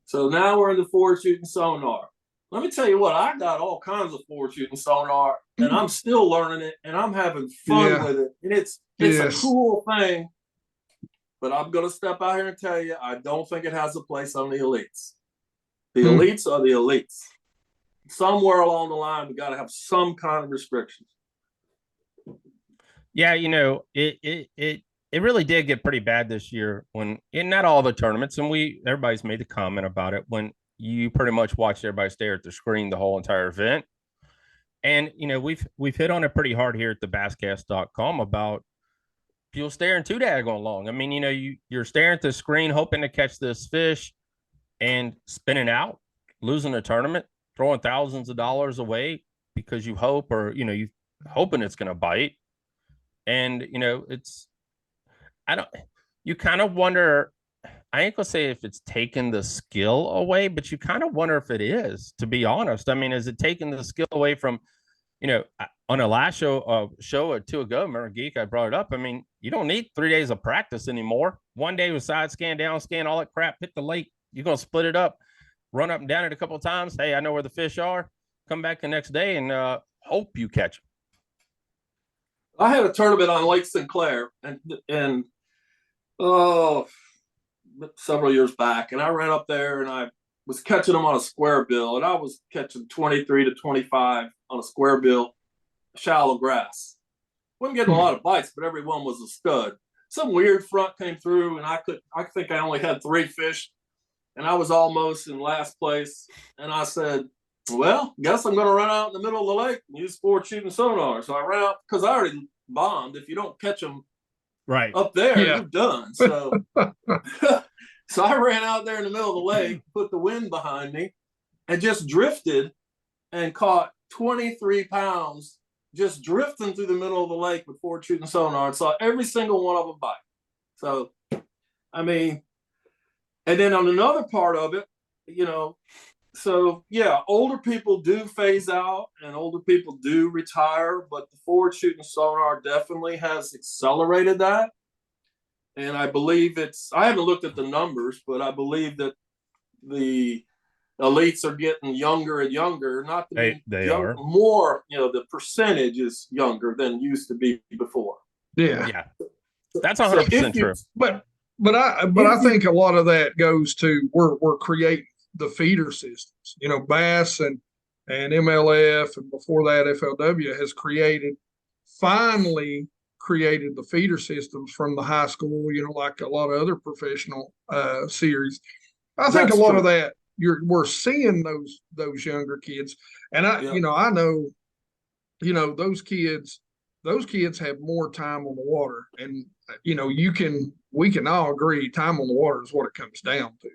So now we're in the forward shooting sonar. Let me tell you what, I got all kinds of forward shooting sonar, and I'm still learning it, and I'm having fun with it. And it's a cool thing, but I'm going to step out here and tell you, I don't think it has a place on the elites. The elites are the elites. Somewhere along the line, we got to have some kind of restrictions. Yeah, it really did get pretty bad this year when in not all the tournaments, and everybody's made the comment about it, when you pretty much watched everybody stare at the screen the whole entire event. And we've hit on it pretty hard here at the basscast.com about people staring too daggone long. I mean, you're staring at the screen hoping to catch this fish and spinning out, losing the tournament, throwing thousands of dollars away because you hope, or you hoping it's going to bite. And you kind of wonder, I ain't gonna say if it's taken the skill away, but you kind of wonder if it is, to be honest. I mean, is it taking the skill away from, on a last show or two ago, remember Geek, I brought it up. I mean, you don't need 3 days of practice anymore. One day with side scan, down scan, all that crap, hit the lake. You're going to split it up, run up and down it a couple of times. Hey, I know where the fish are. Come back the next day and hope you catch them. I had a tournament on Lake Sinclair and several years back, and I ran up there and I was catching them on a square bill, and I was catching 23 to 25 on a square bill, shallow grass. Wasn't getting a lot of bites, but every one was a stud. Some weird front came through, and I think I only had 3 fish, and I was almost in last place. And I said, well, guess I'm going to run out in the middle of the lake and use forward shooting sonar. So I ran out, because I already bombed. If you don't catch them right up there, you're done. So, so I ran out there in the middle of the lake, put the wind behind me, and just drifted and caught 23 pounds just drifting through the middle of the lake with forward shooting sonar and saw every single one of them bite. So, I mean, and then on another part of it, you know, so yeah, older people do phase out and older people do retire, but the forward shooting sonar definitely has accelerated that. And I believe I haven't looked at the numbers, but I believe that the elites are getting younger and younger. Not to be They young, are more, you know, the percentage is younger than used to be before. yeah. That's 100% true. But I think a lot of that goes to we're creating the feeder systems. You know, Bass and MLF and before that FLW has finally created the feeder systems from the high school. You know, like a lot of other professional series. I think a lot of that we're seeing those younger kids, and you know, I know, you know, those kids have more time on the water, and you know, we can all agree time on the water is what it comes down to.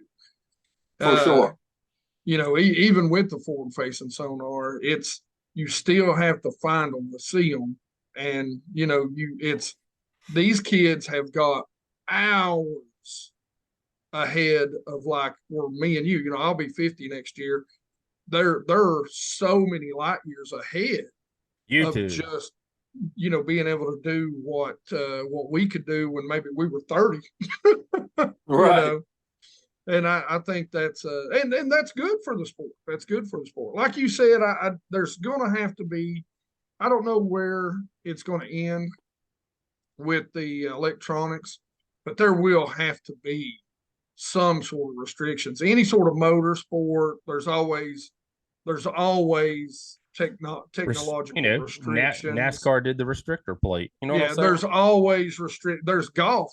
For sure. You know, even with the forward facing sonar, you still have to find them to see them, and you know, these kids have got hours ahead of like where me and you know, I'll be 50 next year. They're so many light years ahead of just, you know, being able to do what we could do when maybe we were 30. Right. You know? And I think that's and that's good for the sport. That's good for the sport. Like you said, there's going to have to be, I don't know where it's going to end with the electronics, but there will have to be some sort of restrictions. Any sort of motorsport, there's always technological restrictions. NASCAR did the restrictor plate. You know what I'm saying? There's always there's golf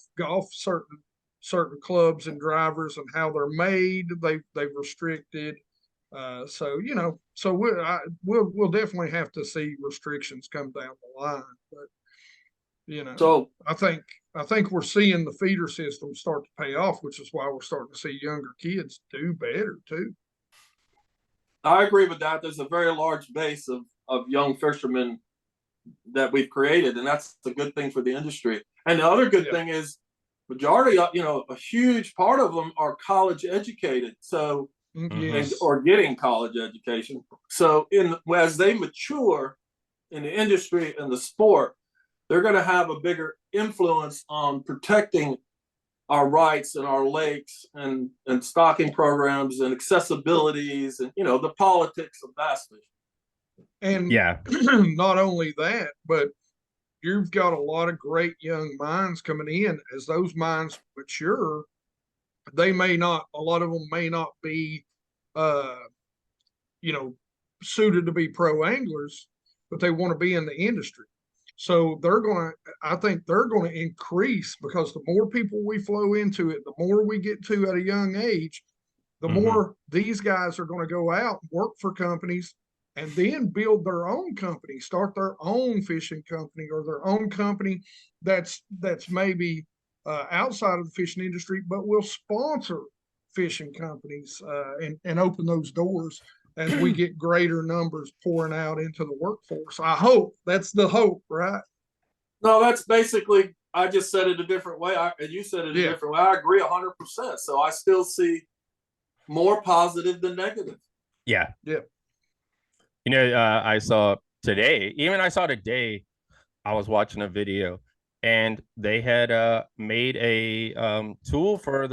certain clubs and drivers and how they're made. They've restricted. So you know, so we'll definitely have to see restrictions come down the line. But you know, so I think we're seeing the feeder system start to pay off, which is why we're starting to see younger kids do better too. I agree with that. There's a very large base of young fishermen that we've created, and that's a good thing for the industry. And the other good thing is majority of, you know, a huge part of them are college educated. So, or getting college education. So as they mature in the industry and the sport, they're going to have a bigger influence on protecting our rights and our lakes and stocking programs and accessibilities and, you know, the politics of bass fishing. And not only that, but you've got a lot of great young minds coming in. As those minds mature, a lot of them may not be, you know, suited to be pro anglers, but they want to be in the industry. So I think they're going to increase, because the more people we flow into it, the more we get to at a young age, the more these guys are going to go out and work for companies and then build their own company, start their own fishing company or their own company that's maybe outside of the fishing industry, but will sponsor fishing companies and open those doors as we get greater numbers pouring out into the workforce. I hope that's the hope, right? No, that's basically, I just said it a different way. And you said it a different way. I agree 100%. So I still see more positive than negative. Yeah. Yeah. You know, I saw today, I was watching a video and they had made a tool for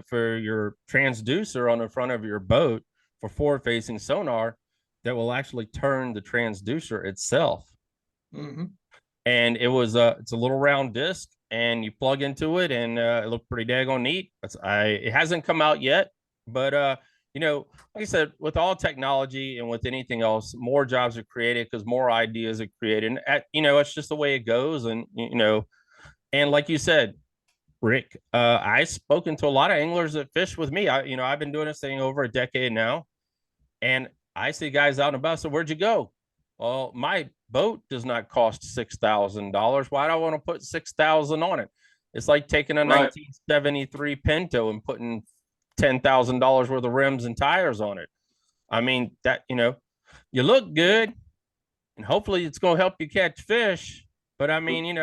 for your transducer on the front of your boat for forward facing sonar that will actually turn the transducer itself. And it's a little round disc and you plug into it and it looked pretty daggone neat. It hasn't come out yet, but you know, like I said, with all technology and with anything else, more jobs are created because more ideas are created. And you know, it's just the way it goes. And you know, and like you said, Rick, I've spoken to a lot of anglers that fish with me. I've been doing this thing over a decade now, and I see guys out and about. So where'd you go? Well, my boat does not cost $6,000. Why do I want to put $6,000 on it? It's like taking a 1973 Pinto and putting $10,000 worth of rims and tires on it. I mean, that, you know, you look good, and hopefully it's going to help you catch fish. But I mean,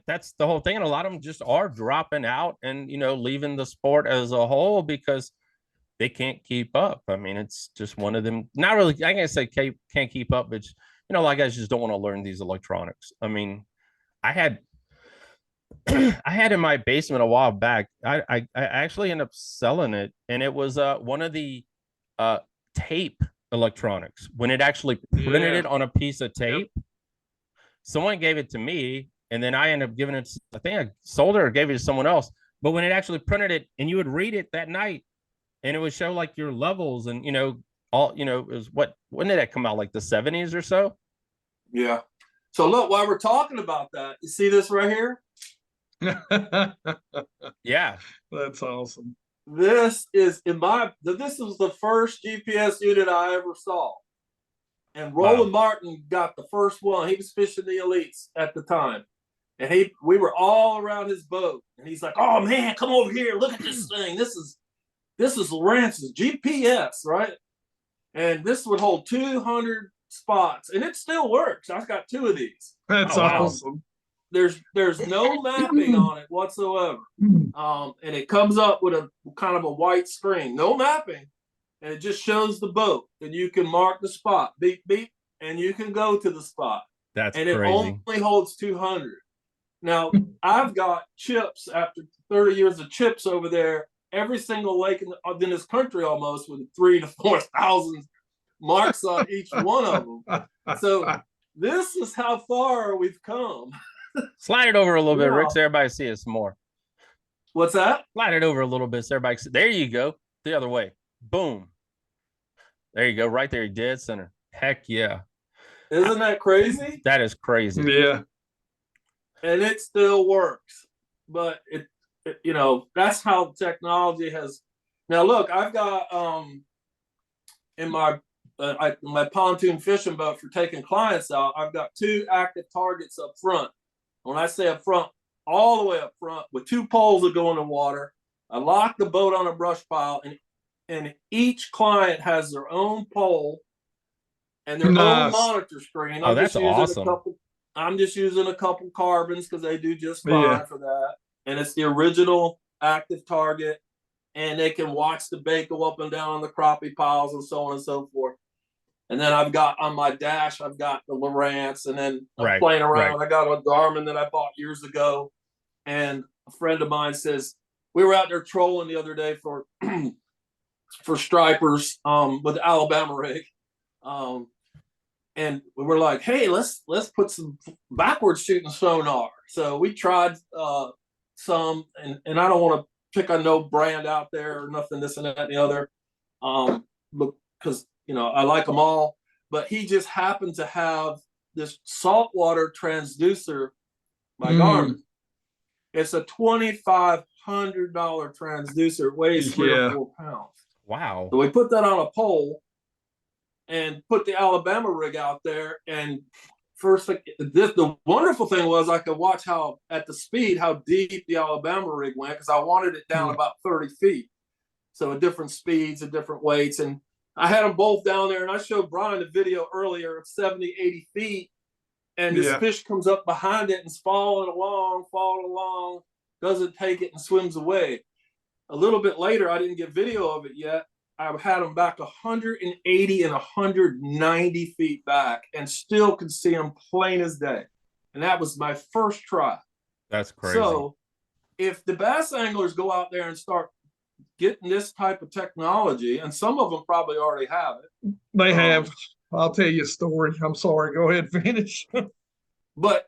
that's the whole thing. And a lot of them just are dropping out and, leaving the sport as a whole because they can't keep up. I mean, it's just one of them. Not really, I can't say can't keep up, but a lot of guys just don't want to learn these electronics. I mean, I had I had in my basement a while back. I actually ended up selling it, and it was one of the tape electronics when it actually printed Yeah. it on a piece of tape. Someone gave it to me, and then I ended up giving it. I think I sold it or gave it to someone else. But when it actually printed it, and you would read it that night, and it would show like your levels, and all it was when did that come out? Like the 70s or so? Yeah. So look, while we're talking about that, you see this right here? Yeah. That's awesome. This was the first GPS unit I ever saw. And Roland Martin got the first one. He was fishing the elites at the time. And we were all around his boat. And he's like, "Oh man, come over here. Look at this thing. This is Lawrence's GPS, right?" And this would hold 200 spots. And it still works. I've got 2 of these. That's awesome. There's no mapping on it whatsoever. And it comes up with a kind of a white screen. No mapping. And it just shows the boat. And you can mark the spot. Beep, beep. And you can go to the spot. That's crazy. And it only holds 200. Now, I've got chips after 30 years of chips over there. Every single lake in this country almost with 3,000 to 4,000 marks on each one of them. So this is how far we've come. Slide it over a little bit, Rick, so everybody see us more. What's that? Slide it over a little bit so everybody see. There you go. The other way. Boom. There you go. Right there, dead center. Heck yeah. Isn't that crazy? That is crazy. Yeah. And it still works. But that's how technology has. Now look, I've got in my pontoon fishing boat for taking clients out, I've got 2 active targets up front. When I say up front, all the way up front with 2 poles that go in the water. I lock the boat on a brush pile, and each client has their own pole and their own monitor screen. That's awesome. I'm just using a couple carbons because they do just fine for that. And it's the original active target, and they can watch the bait go up and down on the crappie piles and so on and so forth. And then I've got on my dash, I've got the Lowrance, and then I'm playing around. I got a Garmin that I bought years ago. And a friend of mine says, we were out there trolling the other day for stripers with the Alabama rig. And we were like, hey, let's put some backwards shooting sonar. So we tried some, and I don't want to pick on no brand out there or nothing, this and that and the other, because I like them all. But he just happened to have this saltwater transducer by Garmin. It's a $2,500 transducer. It weighs 3 or 4 pounds. Wow. So we put that on a pole and put the Alabama rig out there. And first, the wonderful thing was I could watch how deep the Alabama rig went, because I wanted it down about 30 feet. So at different speeds and different weights. And I had them both down there, and I showed Brian the video earlier of 70, 80 feet. And this fish comes up behind it and is falling along, doesn't take it and swims away. A little bit later, I didn't get video of it yet. I had them back 180 and 190 feet back and still could see them plain as day. And that was my first try. That's crazy. So if the bass anglers go out there and start getting this type of technology, and some of them probably already have it. They have. I'll tell you a story. I'm sorry. Go ahead, finish. But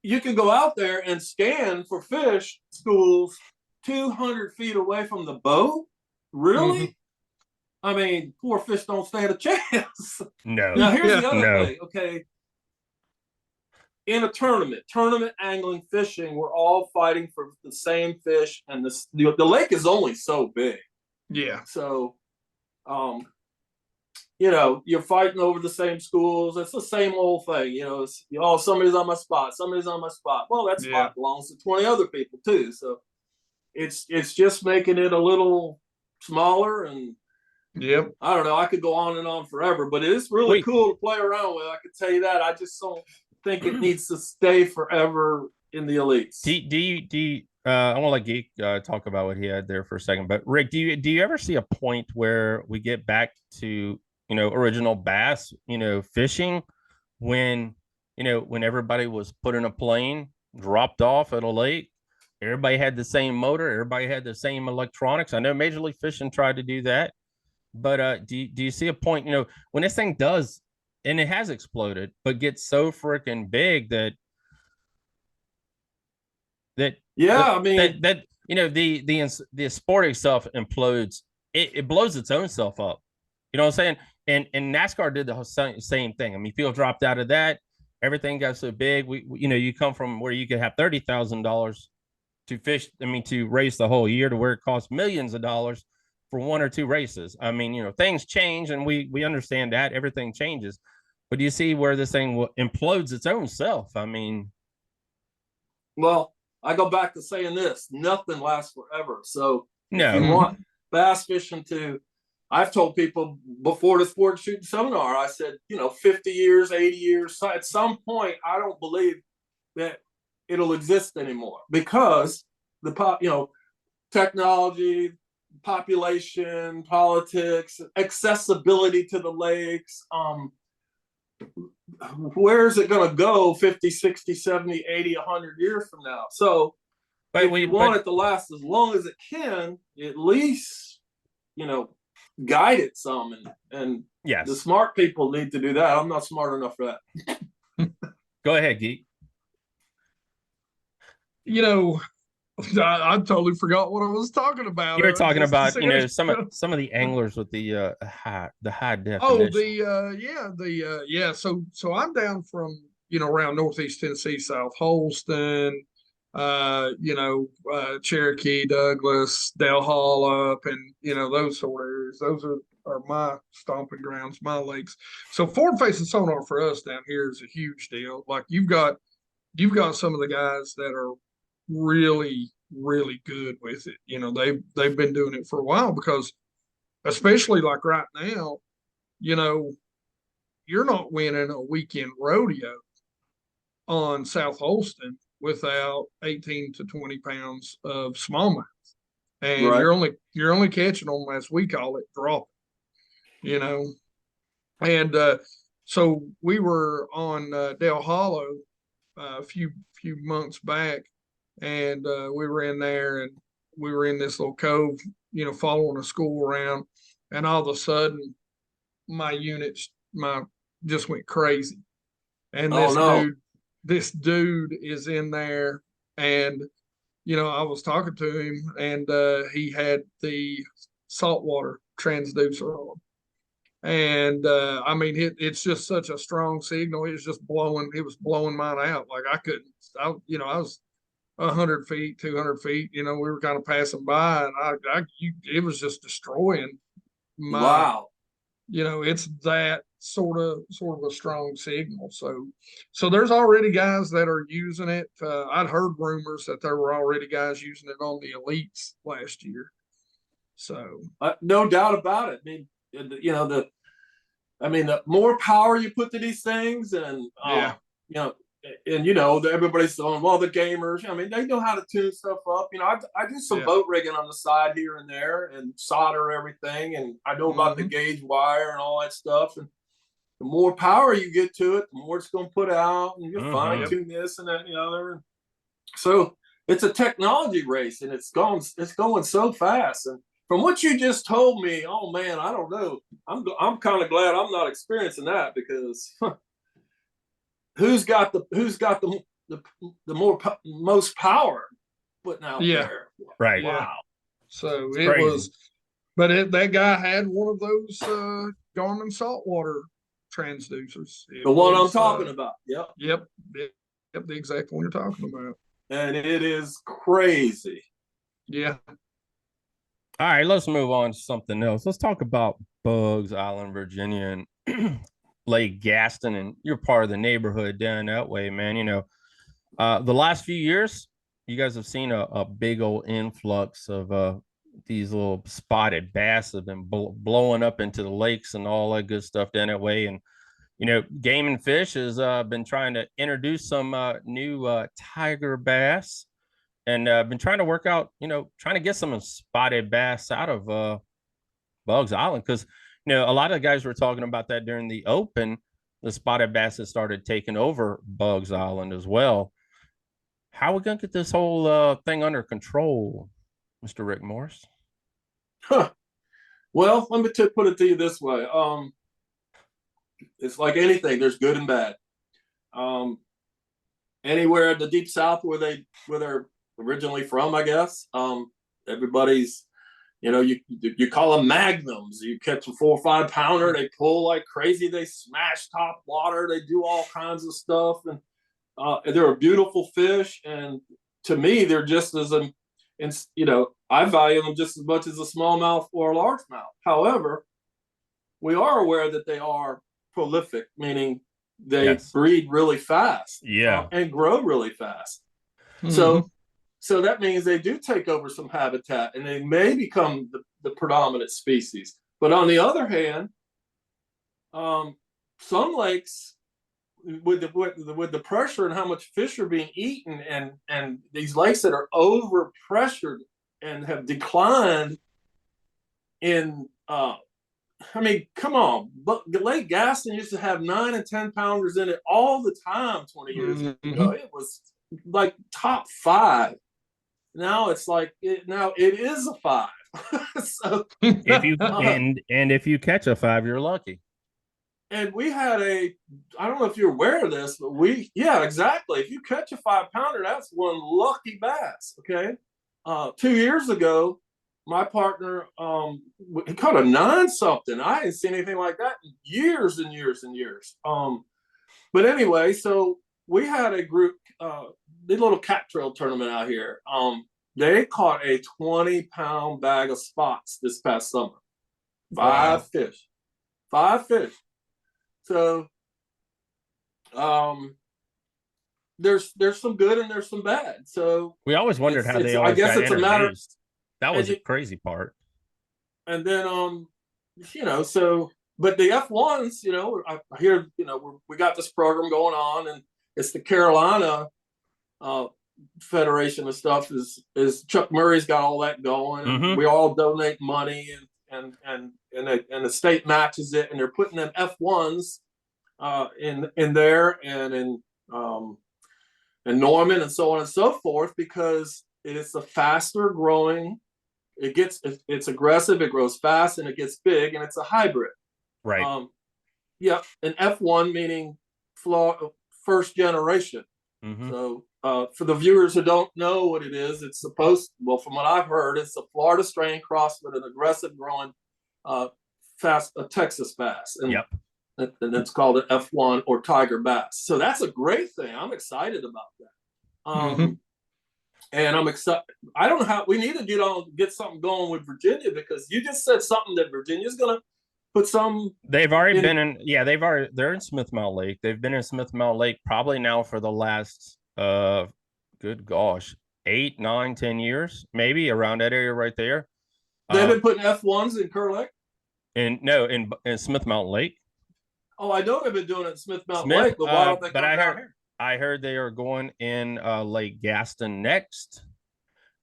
you can go out there and scan for fish schools 200 feet away from the boat. Really? I mean, poor fish don't stand a chance. No. Now, here's the other thing. Okay. In a tournament angling, fishing, we're all fighting for the same fish, and the lake is only so big. Yeah. So, you're fighting over the same schools. It's the same old thing. Somebody's on my spot. Well, that spot belongs to 20 other people too. So it's just making it a little smaller and Yep. I don't know. I could go on and on forever, but it's really cool to play around with. I can tell you that. I just don't think it needs to stay forever in the elites. Do you I want to let Geek talk about what he had there for a second, but Rick, do you ever see a point where we get back to, original bass, fishing when, when everybody was put in a plane, dropped off at a lake, everybody had the same motor, everybody had the same electronics. I know Major League Fishing tried to do that, but do you see a point, when this thing does, and it has exploded, but gets so freaking big that I mean that the sport itself implodes, it blows its own self up, you know what I'm saying? And NASCAR did the same thing. I mean, field dropped out of that, everything got so big. We you come from where you could have $30,000 to fish, to race the whole year, to where it costs millions of dollars for one or two races. I mean, things change, and we understand that everything changes, but do you see where this thing implodes its own self? I mean, well, I go back to saying this: nothing lasts forever. So no. if you want bass fishing to, I've told people before the sport shooting seminar, I said, 50 years, 80 years. So at some point, I don't believe that it'll exist anymore, because the technology, population, politics, accessibility to the lakes. Where is it going to go 50, 60, 70, 80, 100 years from now? So if we want it to last as long as it can, at least, guide it some. And yes, the smart people need to do that. I'm not smart enough for that. Go ahead, Geek. I totally forgot what I was talking about. You were talking about, some of the anglers with the high definition. Oh, So I'm down from around Northeast Tennessee, South Holston, Cherokee, Douglas, Dale Hall up, and those sort of areas. Those are my stomping grounds, my lakes. So forward facing sonar for us down here is a huge deal. Like you've got some of the guys that are really, really good with it. They've been doing it for a while, because especially like right now, you're not winning a weekend rodeo on South Holston without 18 to 20 pounds of smallmouth. And right. you're only catching them, as we call it, dropping, And so we were on Dale Hollow a few months back, and we were in there, and we were in this little cove, following a school around, and all of a sudden my just went crazy. And this dude is in there, and I was talking to him, and he had the saltwater transducer on. And it's just such a strong signal. It was blowing mine out. Like I was 100 feet, 200 feet, we were kind of passing by, and it was just destroying my, wow. It's that sort of a strong signal. So there's already guys that are using it. I'd heard rumors that there were already guys using it on the elites last year. So no doubt about it. The more power you put to these things, and everybody's saying, well, the gamers, they know how to tune stuff up. I do some boat rigging on the side here and there, and solder everything, and I know about the gauge wire and all that stuff. And the more power you get to it, the more it's going to put out, and you fine tune this and that and the other. So it's a technology race, and it's going so fast. And from what you just told me, oh man, I don't know. I'm kind of glad I'm not experiencing that, because who's got the most power putting out there? Right. Wow. So it was, but that guy had one of those Garmin saltwater transducers. The one I'm talking about. Yep. The exact one you're talking about. And it is crazy. Yeah. All right, let's move on to something else. Let's talk about Bugs Island, Virginia, and Lake Gaston, and you're part of the neighborhood down that way, man. The last few years, you guys have seen a big old influx of these little spotted bass have been blowing up into the lakes and all that good stuff down that way. And Game and Fish has been trying to introduce some new tiger bass, and been trying to work out, trying to get some spotted bass out of Bugs Island, because a lot of the guys were talking about that during the Open. The spotted bass has started taking over Bugs Island as well. How are we gonna get this whole thing under control, Mr. Rick Morris? Huh. Well, let me put it to you this way. It's like anything. There's good and bad. Anywhere in the deep south where they're originally from, I guess. Everybody's, you call them magnums. You catch a 4 or 5 pounder, they pull like crazy. They smash top water. They do all kinds of stuff, and they're a beautiful fish. And to me, they're just as I value them just as much as a smallmouth or a largemouth. However, we are aware that they are prolific, meaning they breed really fast, and grow really fast. Mm-hmm. So that means they do take over some habitat, and they may become the predominant species. But on the other hand, some lakes, with the pressure and how much fish are being eaten, and these lakes that are over pressured and have declined in come on. But Lake Gaston used to have 9 and 10 pounders in it all the time 20 years ago. It was like top 5. Now it's like it is a 5. So if you and if you catch a 5, you're lucky. And we had I don't know if you're aware of this, but exactly. If you catch a 5 pounder, that's one lucky bass. Okay. 2 years ago, my partner, he caught a 9 something. I hadn't seen anything like that in years and years and years. But anyway, so we had a group, the little cat trail tournament out here. They caught a 20-pound bag of spots this past summer. 5 fish. So, there's some good and there's some bad. So we always wondered how they always got introduced. That was the crazy part. And then, but the F1s, I hear, we got this program going on, and it's the Carolina Federation of stuff. Is Chuck Murray's got all that going. And we all donate money, and the state matches it, and they're putting them F1s in there, and in Norman, and so on and so forth, because it is the faster growing. It's aggressive, it grows fast, and it gets big, and it's a hybrid. Right. An F1 meaning first generation. So for the viewers who don't know what it is, it's from what I've heard, it's a Florida strain crossed with an aggressive growing fast Texas bass. And it's called an F1 or tiger bass. So that's a great thing. I'm excited about that. And I'm excited. I don't know how we need to get something going with Virginia, because you just said something that Virginia's going to put some. They've already been in. Yeah, they're in Smith Mount Lake. They've been in Smith Mount Lake probably now for the last, good gosh, 8, 9, 10 years, maybe around that area right there. They've been putting F1s in Kerr Lake. In Smith Mountain Lake. Oh, I know they've been doing it in Smith Mountain Lake, but why don't they come down here? I heard they are going in Lake Gaston next,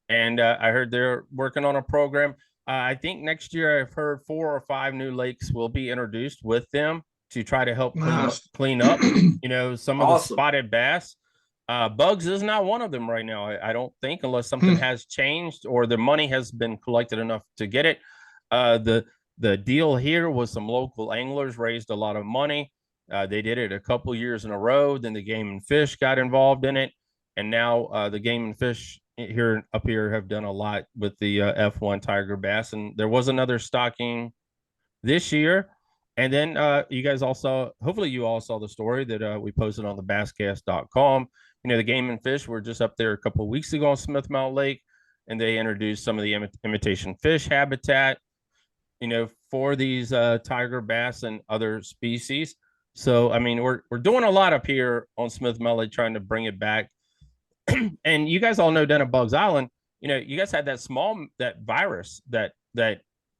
and I heard they're working on a program. I think next year I've heard 4 or 5 new lakes will be introduced with them to try to help clean up some of the spotted bass. Bugs is not one of them right now. I don't think, unless something has changed or the money has been collected enough to get it. The deal here was some local anglers raised a lot of money. They did it a couple years in a row. Then the Game and Fish got involved in it, and now the Game and Fish up here have done a lot with the F1 tiger bass. And there was another stocking this year. And then you guys hopefully you all saw the story that we posted on the basscast.com. The Game and Fish were just up there a couple of weeks ago on Smith Mountain Lake, and they introduced some of the imitation fish habitat, for these tiger bass and other species. So, I mean, we're doing a lot up here on Smith Mountain Lake, trying to bring it back. And you guys all know down at Bugs Island, you guys had that virus that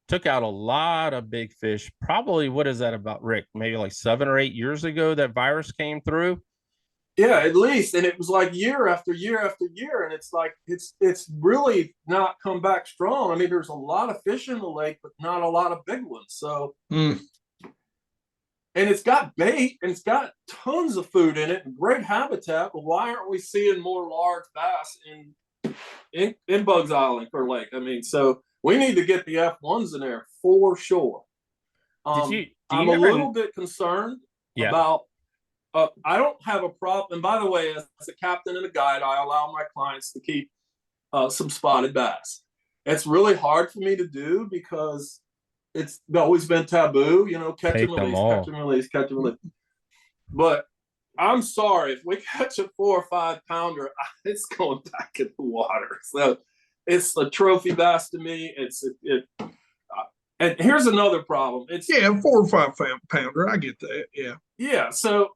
took out a lot of big fish. Probably, what is that about, Rick? Maybe like 7 or 8 years ago that virus came through. Yeah, at least, and it was like year after year after year, and it's like it's really not come back strong. I mean, there's a lot of fish in the lake, but not a lot of big ones. So, and it's got bait and it's got tons of food in it and great habitat. But why aren't we seeing more large bass in Bugs Island per lake? I mean, so we need to get the F1s in there for sure. I'm a little bit concerned about. I don't have a problem. And by the way, as a captain and a guide, I allow my clients to keep some spotted bass. It's really hard for me to do because it's always been taboo, catch and release, catch and release, catch and release. But I'm sorry, if we catch a 4 or 5 pounder, it's going back in the water. So it's a trophy bass to me. And here's another problem. It's 4 or 5 pounder. I get that. Yeah. Yeah. So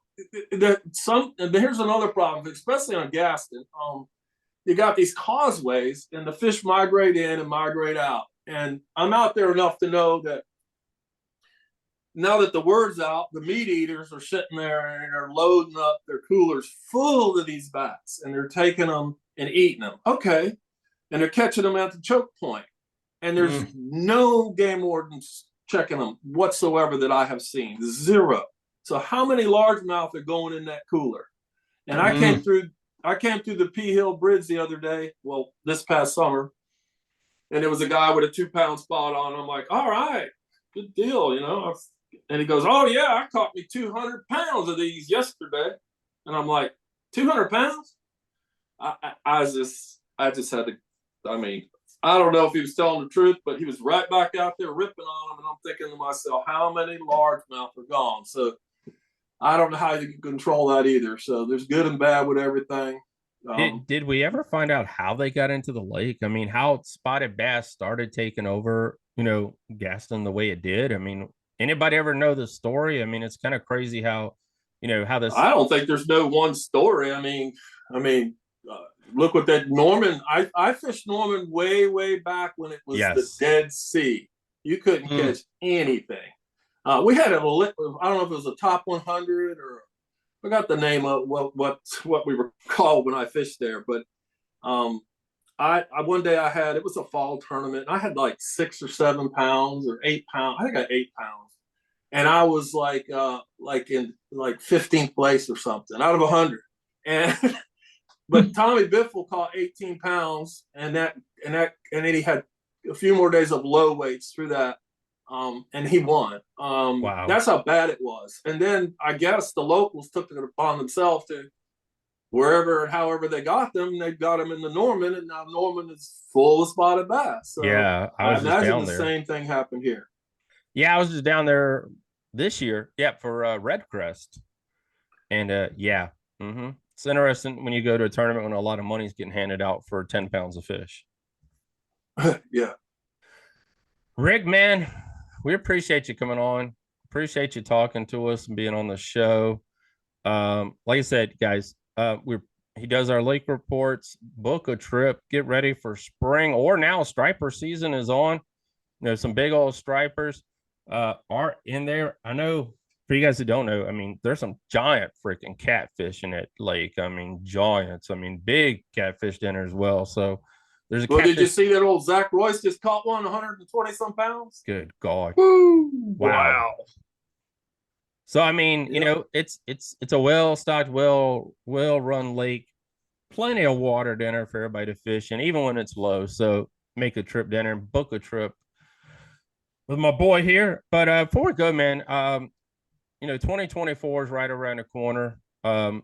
here's another problem, especially on Gaston. You got these causeways, and the fish migrate in and migrate out. And I'm out there enough to know that now that the word's out, the meat eaters are sitting there and they're loading up their coolers full of these bass, and they're taking them and eating them. Okay. And they're catching them at the choke point. And there's no game wardens checking them whatsoever that I have seen. Zero. So how many largemouth are going in that cooler? And I came through the P Hill Bridge the other day, well, this past summer, and there was a guy with a 2-pound spot on. I'm like, all right, good deal, And he goes, oh yeah, I caught me 200 pounds of these yesterday. And I'm like, 200 pounds? I just had to, I don't know if he was telling the truth, but he was right back out there ripping on them. And I'm thinking to myself, how many largemouth are gone? So I don't know how you can control that either. So there's good and bad with everything. Did we ever find out how they got into the lake? I mean, how spotted bass started taking over, Gaston the way it did? I mean, anybody ever know the story? I mean, it's kind of crazy how this. I don't think there's no one story. I mean, look what that Norman. I fished Norman way back when it was the Dead Sea. You couldn't catch anything. We had I don't know if it was a top 100 or I forgot the name of what we were called when I fished there. But I one day it was a fall tournament, and I had like 6 or 7 pounds or 8 pounds. I think I had 8 pounds, and I was like in 15th place or something out of 100. And but Tommy Biffle caught 18 pounds, and then he had a few more days of low weights through that. And he won. Wow. That's how bad it was. And then I guess the locals took it upon themselves to however they got them, they got them in the Norman, and now Norman is full of spotted bass. So yeah, I imagine the same thing happened here. Yeah, I was just down there this year. Yeah, for Red Crest. And it's interesting when you go to a tournament when a lot of money's getting handed out for 10 pounds of fish. Yeah. Rick, man, we appreciate you coming on. Appreciate you talking to us and being on the show. Like I said, guys, he does our lake reports. Book a trip. Get ready for spring, or now striper season is on. Some big old stripers are in there. I know for you guys who don't know, I mean, there's some giant freaking catfish in that lake. I mean, giants. I mean, big catfish dinner as well. So there's a catfish. Did you see that old Zach Royce just caught one 120 some pounds? Good God. Woo. Wow. So I mean, it's a well-stocked, well-run lake, plenty of water dinner for everybody to fish in, even when it's low. So make a trip down there and book a trip with my boy here. But before we go, man, 2024 is right around the corner. The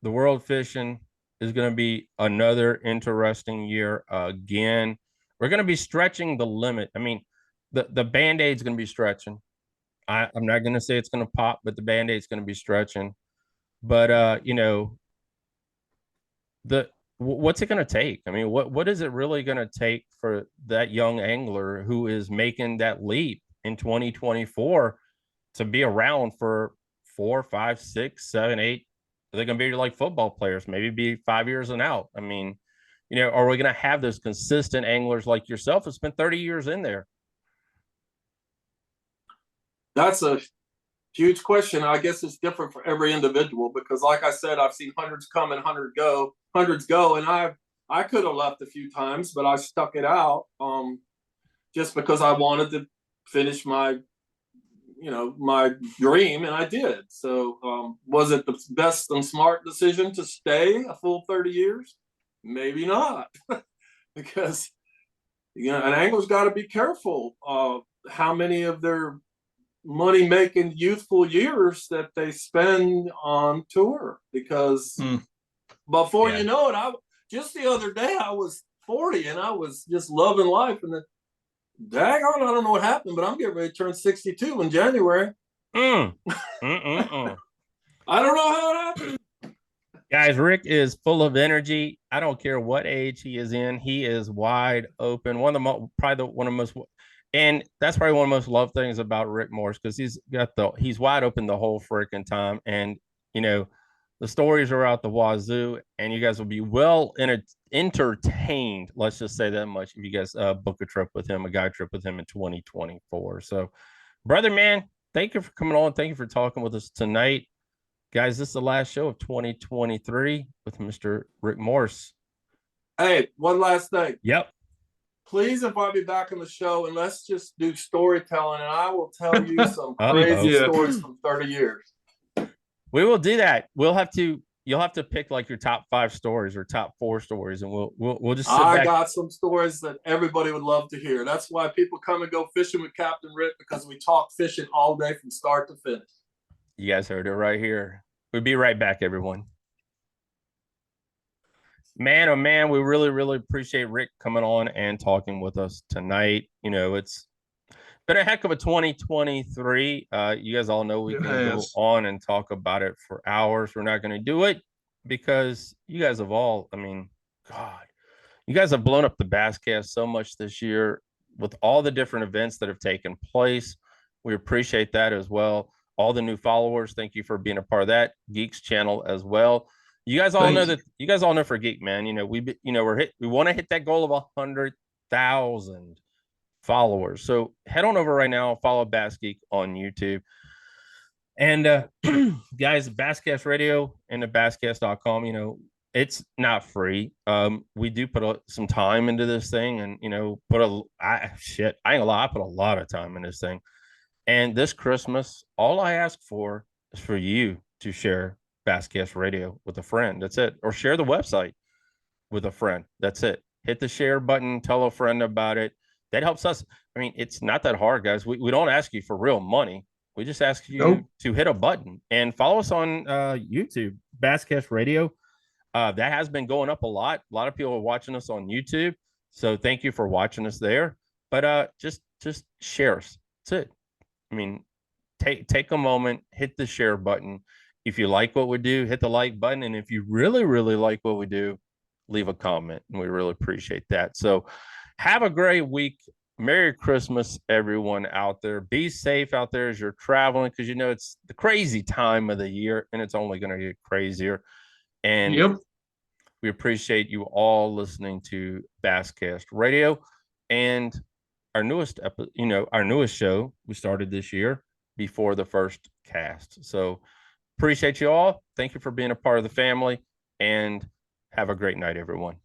world fishing is going to be another interesting year again. We're going to be stretching the limit. I mean, the Band-Aid's going to be stretching. I'm not going to say it's going to pop, but the Band-Aid's going to be stretching. But, what's it going to take? I mean, what is it really going to take for that young angler who is making that leap in 2024 to be around for 4, 5, 6, 7, 8? Are they going to be like football players, maybe be 5 years and out? I mean, You know, are we going to have those consistent anglers like yourself who spent 30 years in there? That's a huge question. I guess it's different for every individual because, like I said, I've seen hundreds come and hundreds go, and I could have left a few times, but I stuck it out just because I wanted to finish my my dream, and I did. So was it the best and smart decision to stay a full 30 years? Maybe not, because an angler's got to be careful how many of their money making youthful years that they spend on tour, because before you know it, just the other day I was 40 and I was just loving life, and then daggone, I don't know what happened, but I'm getting ready to turn 62 in January. I don't know how it happened. Guys, Rick is full of energy. I don't care what age he is in. He is wide open. One of the most, and that's probably one of the most loved things about Rick Morris, because he's wide open the whole freaking time. And, you know, the stories are out the wazoo, and you guys will be well entertained. Let's just say that much if you guys book a guide trip with him in 2024. So, brother, man, thank you for coming on. Thank you for talking with us tonight. Guys, this is the last show of 2023 with Mr. Rick Morris. Hey, one last thing. Yep. Please invite me back on the show, and let's just do storytelling, and I will tell you some crazy stories from 30 years. We will do that. You'll have to pick like your top 5 stories or top 4 stories, and we'll just sit back. I got some stories that everybody would love to hear. That's why people come and go fishing with Captain Rick, because we talk fishing all day from start to finish. You guys heard it right here. We'll be right back, everyone. Man, oh man, we really, really appreciate Rick coming on and talking with us tonight. You know, it's been a heck of a 2023. You guys all know we can go on and talk about it for hours. We're not going to do it because you guys have all, I mean, God, you guys have blown up the Basscast so much this year with all the different events that have taken place. We appreciate that as well. All the new followers, thank you for being a part of that. Geeks channel as well. You guys all know that. You guys all know for Geek, man. You know we want to hit that goal of 100,000 followers. So head on over right now, follow Bass Geek on YouTube, and guys, Basscast Radio and the Basscast.com. You know it's not free. We do put some time into this thing, and I ain't gonna lie, I put a lot of time in this thing. And this Christmas, all I ask for is for you to share Basscast Radio with a friend. That's it. Or share the website with a friend. That's it. Hit the share button. Tell a friend about it. That helps us. I mean, it's not that hard, guys. We don't ask you for real money. We just ask you to hit a button and follow us on YouTube, Basscast Radio. That has been going up a lot. A lot of people are watching us on YouTube. So thank you for watching us there. But just share us. That's it. I mean, take a moment, hit the share button. If you like what we do, hit the like button. And if you really, really like what we do, leave a comment. And we really appreciate that. So have a great week. Merry Christmas, everyone out there. Be safe out there as you're traveling, because it's the crazy time of the year, and it's only going to get crazier. And we appreciate you all listening to Basscast Radio. And our newest show we started this year before the first cast. So appreciate you all. Thank you for being a part of the family, and have a great night, everyone.